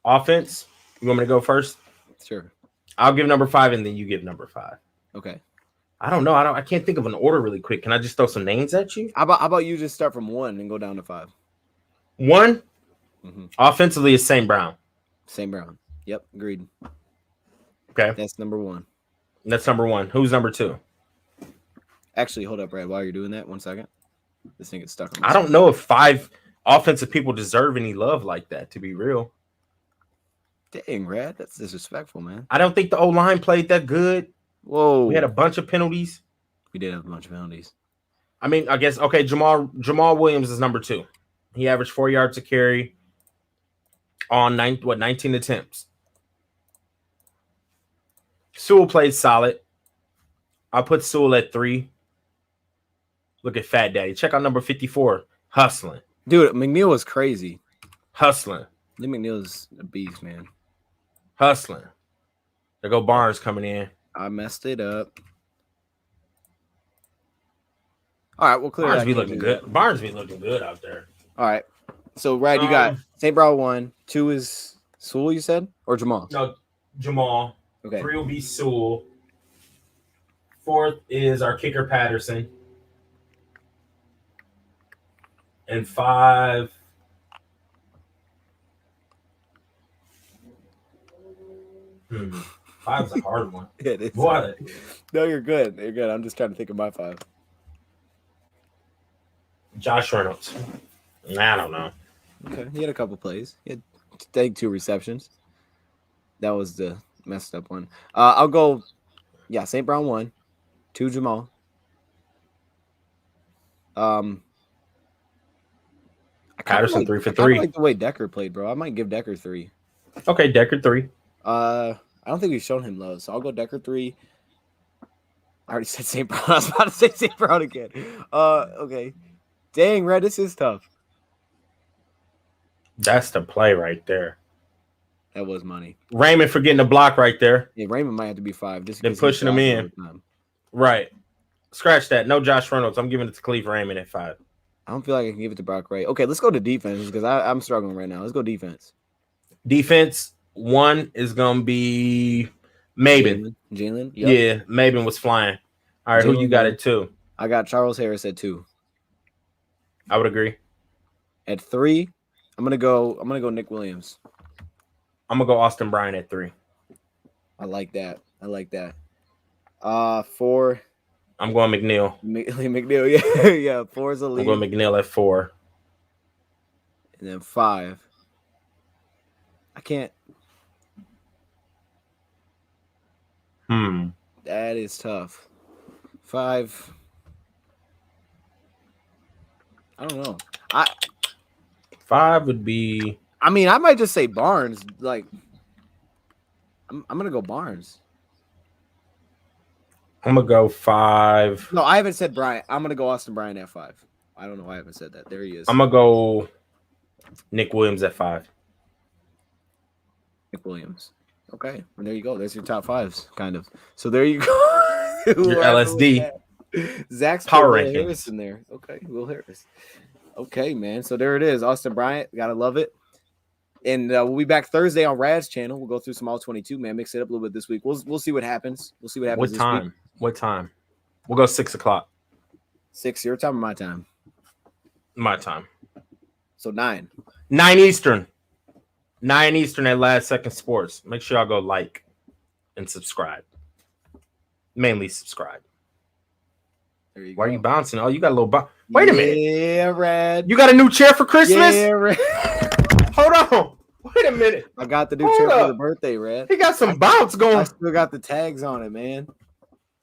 S3: Offense. You want me to go first?
S4: Sure.
S3: I'll give number 5, and then you give number 5.
S4: Okay.
S3: I don't know. I can't think of an order really quick. Can I just throw some names at you?
S4: How about you just start from 1 and go down to 5?
S3: 1,
S4: Mhm.
S3: offensively is St. Brown.
S4: St. Brown. Yep, agreed.
S3: Okay.
S4: That's number 1.
S3: That's number 1. Who's number 2?
S4: Actually, hold up, Brad. While you're doing that, 1 second. This thing gets stuck on my
S3: I don't know if 5 offensive people deserve any love like that, to be real.
S4: Dang, Brad. That's disrespectful, man.
S3: I don't think the O-line played that good.
S4: Whoa.
S3: We had a bunch of penalties.
S4: We did have a bunch of penalties.
S3: I mean, I guess, okay, Jamal Williams is number 2. He averaged 4 yards a carry on 19 attempts. Sewell played solid. I put Sewell at 3. Look at Fat Daddy. Check out number 54. Hustling.
S4: Dude, McNeil was crazy.
S3: Hustling.
S4: Lee McNeil's a beast, man.
S3: Hustling. There go Barnes coming in.
S4: I messed it up. All right, well, clearly
S3: Barnes
S4: I
S3: be
S4: can't
S3: looking
S4: do
S3: good.
S4: that.
S3: Barnes be looking good out there.
S4: All right. So, Brad, you got St. Brown 1. 2 is Sewell, you said? Or Jamal?
S3: No, Jamal.
S4: Okay.
S3: 3 will be Sewell. 4th is our kicker Patterson. And 5. Five's a hard one.
S4: It is.
S3: What?
S4: No, you're good. You're good. I'm just trying to think of my 5.
S3: Josh Reynolds. I don't know.
S4: Okay. He had a couple plays. He had 2 receptions. That was the messed up one. I'll go, St. Brown 1. 2 Jamal.
S3: Patterson 3 for
S4: I
S3: 3.
S4: like the way Decker played, bro. I might give Decker 3.
S3: Okay, Decker 3.
S4: I don't think we've shown him love, so I'll go Decker 3. I already said St. Brown. I was about to say St. Brown again. Okay. Dang, Red, this is tough.
S3: That's the play right there.
S4: That was money.
S3: Raymond for getting the block right there.
S4: Yeah, Raymond might have to be 5. Just
S3: Then
S4: because
S3: pushing him in.
S4: time.
S3: Right. Scratch that. No Josh Reynolds. I'm giving it to Cleve Raymond at 5.
S4: I don't feel like I can give it to Brock Ray. Okay, let's go to defense because I'm struggling right now. Let's go defense.
S3: Defense, 1 is going to be Maben.
S4: Jalen? Yep.
S3: Yeah, Maben was flying. All right, who you got at 2?
S4: I got Charles Harris at 2.
S3: I would agree.
S4: At 3, I'm gonna go Nick Williams.
S3: I'm going to go Austin Bryant at 3.
S4: I like that. 4.
S3: I'm going McNeil.
S4: McNeil, yeah. 4 is a lead.
S3: I'm going McNeil at 4.
S4: And then 5. I can't. That is tough. 5. I don't know.
S3: 5 would be.
S4: I mean, I might just say Barnes. Like, I'm gonna go Barnes.
S3: I'm going to go 5.
S4: No, I haven't said Bryant. I'm gonna go Austin Bryant at 5. I don't know why I haven't said that. There he is.
S3: I'm going to go Nick Williams at 5.
S4: Nick Williams. Okay, well, there you go. There's your top 5s, kind of. So there you go.
S3: Your LSD.
S4: Zach's
S3: power
S4: Will
S3: rankings.
S4: Harris in there. Okay, Will Harris. Okay, man. So there it is. Austin Bryant. Gotta love it. And we'll be back Thursday on Rad's channel. We'll go through some all 22, man. Mix it up a little bit this week. We'll see what happens. We'll see what happens.
S3: What time? What time? We'll go 6 o'clock.
S4: 6 your time or my time?
S3: My time.
S4: So 9.
S3: 9 Eastern. 9 Eastern at Last Second Sports. Make sure y'all go like and subscribe. Mainly subscribe.
S4: There you
S3: Why
S4: go.
S3: are you bouncing? Oh, you got a little bounce. Wait a minute.
S4: Yeah, Rad.
S3: You got a new chair for Christmas?
S4: Yeah, Rad.
S3: Hold on. Wait a minute.
S4: I got the new
S3: Hold
S4: chair
S3: up.
S4: for the birthday, Rad.
S3: He got some bounce
S4: I
S3: going.
S4: still got the tags on it, man.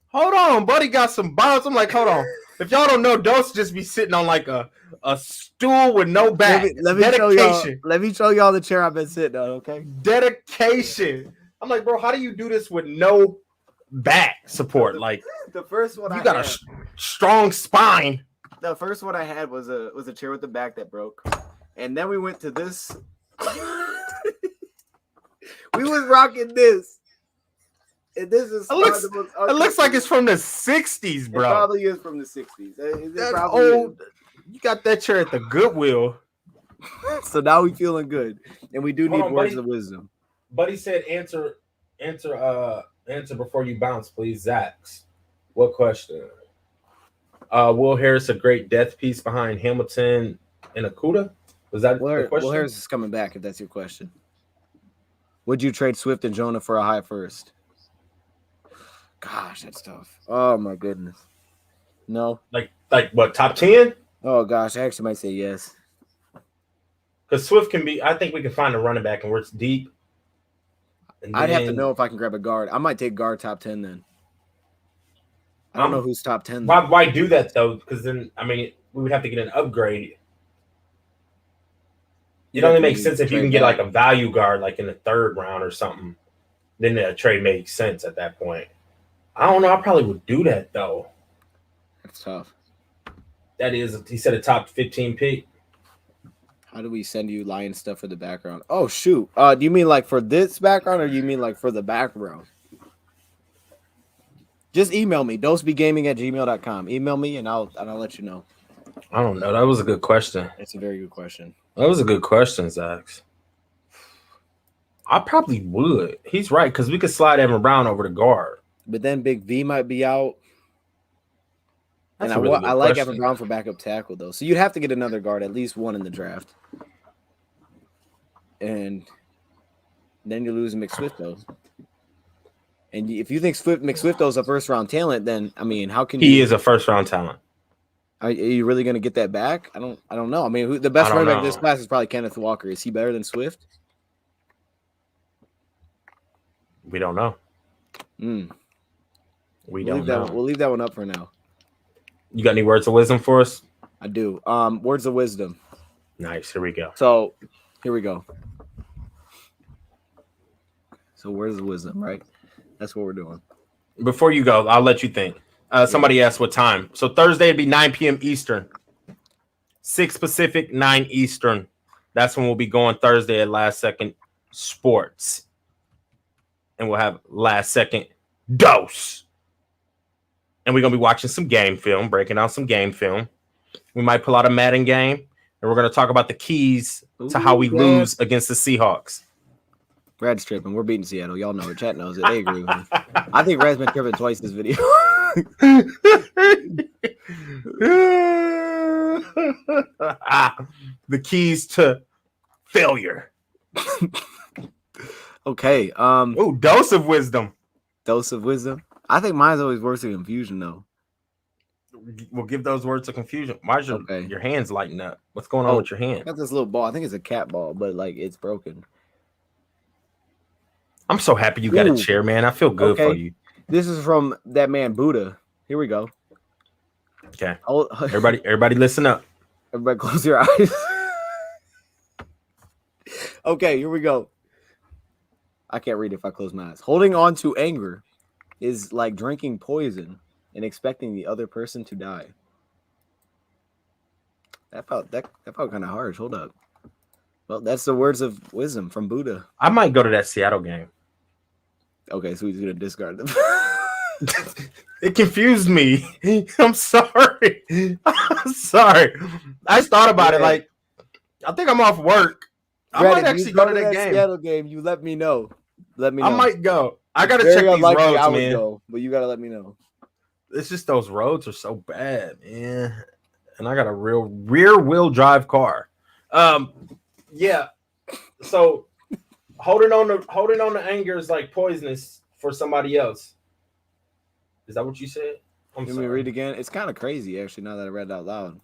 S3: Hold on, buddy. Got some bounce. I'm like, hold on. If y'all don't know, Dose just be sitting on like a stool with no back.
S4: Let me show y'all. Let me show y'all the chair I've been sitting on. Okay.
S3: Dedication. I'm like, bro, how do you do this with no back support? Like,
S4: The first one
S3: you got a strong spine.
S4: The first one I had was a chair with the back that broke, and then we went to this. We was rocking this, and this is
S3: It looks like it's from the 60s, bro.
S4: It probably is from the 60s.
S3: That's old. You got that chair at the Goodwill.
S4: So now we feeling good, and we do need
S3: Hold on,
S4: words
S3: buddy.
S4: of wisdom.
S3: Buddy said, answer before you bounce, please, Zach's. What question? Will Harris a great death piece behind Hamilton and Okuda? Was that the question?
S4: Will Harris is coming back if that's your question. Would you trade Swift and Jonah for a high first? Gosh, that's tough. Oh my goodness. No.
S3: Like what, top 10?
S4: Oh gosh, I actually might say yes.
S3: Because Swift can be, I think we can find a running back and where it's deep.
S4: I'd have to know if I can grab a guard. I might take guard top 10 then. I don't know who's top 10.
S3: Why do that though? Because then, I mean, we would have to get an upgrade. It only makes sense if you can get like a value guard, like in the 3rd round or something. Then the trade makes sense at that point. I don't know. I probably would do that though.
S4: That's tough.
S3: That is, he said a top 15 pick.
S4: How do we send you Lion stuff for the background? Oh shoot. Do you mean like for this background or do you mean like for the background? Just email me, dosebegaming@gmail.com. Email me and I'll let you know.
S3: I don't know. That was a good question.
S4: That's a very good question.
S3: That was a good question, Zach. I probably would. He's right, because we could slide Evan Brown over to guard.
S4: But then Big V might be out.
S3: That's
S4: and
S3: a really good
S4: I like
S3: question.
S4: Evan Brown for backup tackle, though. So you'd have to get another guard, at least one in the draft. And then you're losing McSwifto. And if you think McSwifto's a first-round talent, then, I mean, how can you...
S3: He is a first-round talent.
S4: Are you really going to get that back? I don't know. I mean, the best running back in this class is probably Kenneth Walker. Is he better than Swift?
S3: We don't know. We don't know.
S4: We'll leave that one up for now.
S3: You got any words of wisdom for us?
S4: I do. Words of wisdom.
S3: Nice. Here we go.
S4: So, here we go. So, words of wisdom, right? That's what we're doing.
S3: Before you go, I'll let you think. Somebody asked what time. So Thursday it'd be 9 p.m. Eastern. 6 Pacific, 9 Eastern. That's when we'll be going Thursday at Last Second Sports. And we'll have Last Second Dose. And we're going to be watching some game film, breaking out some game film. We might pull out a Madden game. And we're going to talk about the keys to how we lose against the Seahawks.
S4: Brad's tripping. We're beating Seattle. Y'all know it. Chat knows it. They agree with me. I think Brad's been tripping twice this video.
S3: The keys to failure.
S4: Okay.
S3: Dose of wisdom.
S4: Dose of wisdom. I think mine's always worse than confusion, though.
S3: We'll give those words of confusion. Why's your hands lighting up? What's going on with your hand?
S4: I got this little ball. I think it's a cat ball, but like it's broken.
S3: I'm so happy you got a chair, man. I feel good for you.
S4: This is from that man Buddha. Here we go.
S3: Okay. Everybody listen up.
S4: Everybody close your eyes. Okay, here we go. I can't read if I close my eyes. Holding on to anger is like drinking poison and expecting the other person to die. That felt kind of harsh. Hold up. Well, that's the words of wisdom from Buddha.
S3: I might go to that Seattle game.
S4: Okay, so he's gonna discard them.
S3: It confused me. I'm sorry. I'm sorry. I just thought about it. Like, I think I'm off work. I might actually go to that game.
S4: Seattle game. You let me know. Let me know.
S3: I might go. I gotta check these roads, man.
S4: Go, but you gotta let me know.
S3: It's just those roads are so bad, man. And I got a real rear wheel drive car. Yeah. So holding on to anger is like poisonous for somebody else. Is that what you said?
S4: Let me read again. It's kind of crazy, actually, now that I read it out loud.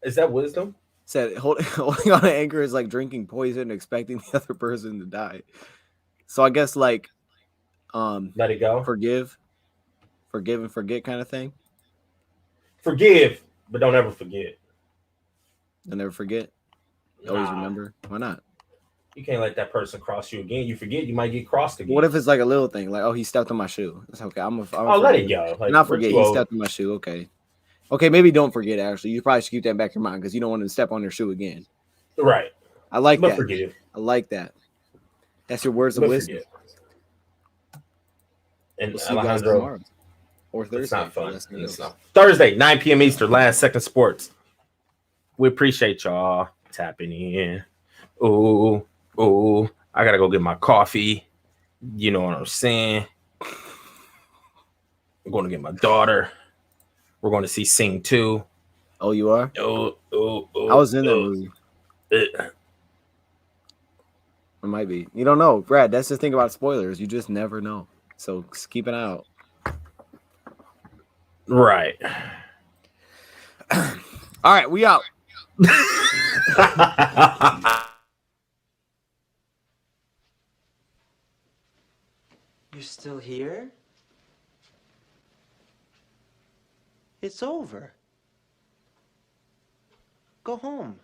S3: Is that wisdom?
S4: Said holding on to anger is like drinking poison and expecting the other person to die. So I guess like
S3: let it go.
S4: Forgive and forget kind of thing.
S3: Forgive, but don't ever forget.
S4: Don't ever forget. Always remember. Why not?
S3: You can't let that person cross you again. You forget, you might get crossed again.
S4: What if it's like a little thing, like, oh, he stepped on my shoe? It's okay.
S3: Let it go.
S4: Like, not forget. He stepped on my shoe. Okay. Maybe don't forget. Actually, you probably should keep that in the back of your mind because you don't want to step on your shoe again.
S3: Right.
S4: I like that.
S3: Forgive.
S4: I like that. That's your words of wisdom.
S3: Forget. And
S4: we'll see you guys tomorrow or Thursday.
S3: It's not fun. It's not. Thursday, 9 p.m. Eastern, Last Second Sports. We appreciate y'all tapping in. I gotta go get my coffee. You know what I'm saying? I'm going to get my daughter. We're going to see Sing 2.
S4: Oh, you are?
S3: Oh,
S4: I was in that movie.
S3: It
S4: might be. You don't know, Brad. That's the thing about spoilers. You just never know. So keep an eye out.
S3: Right.
S4: All right, we out.
S7: You're still here? It's over. Go home.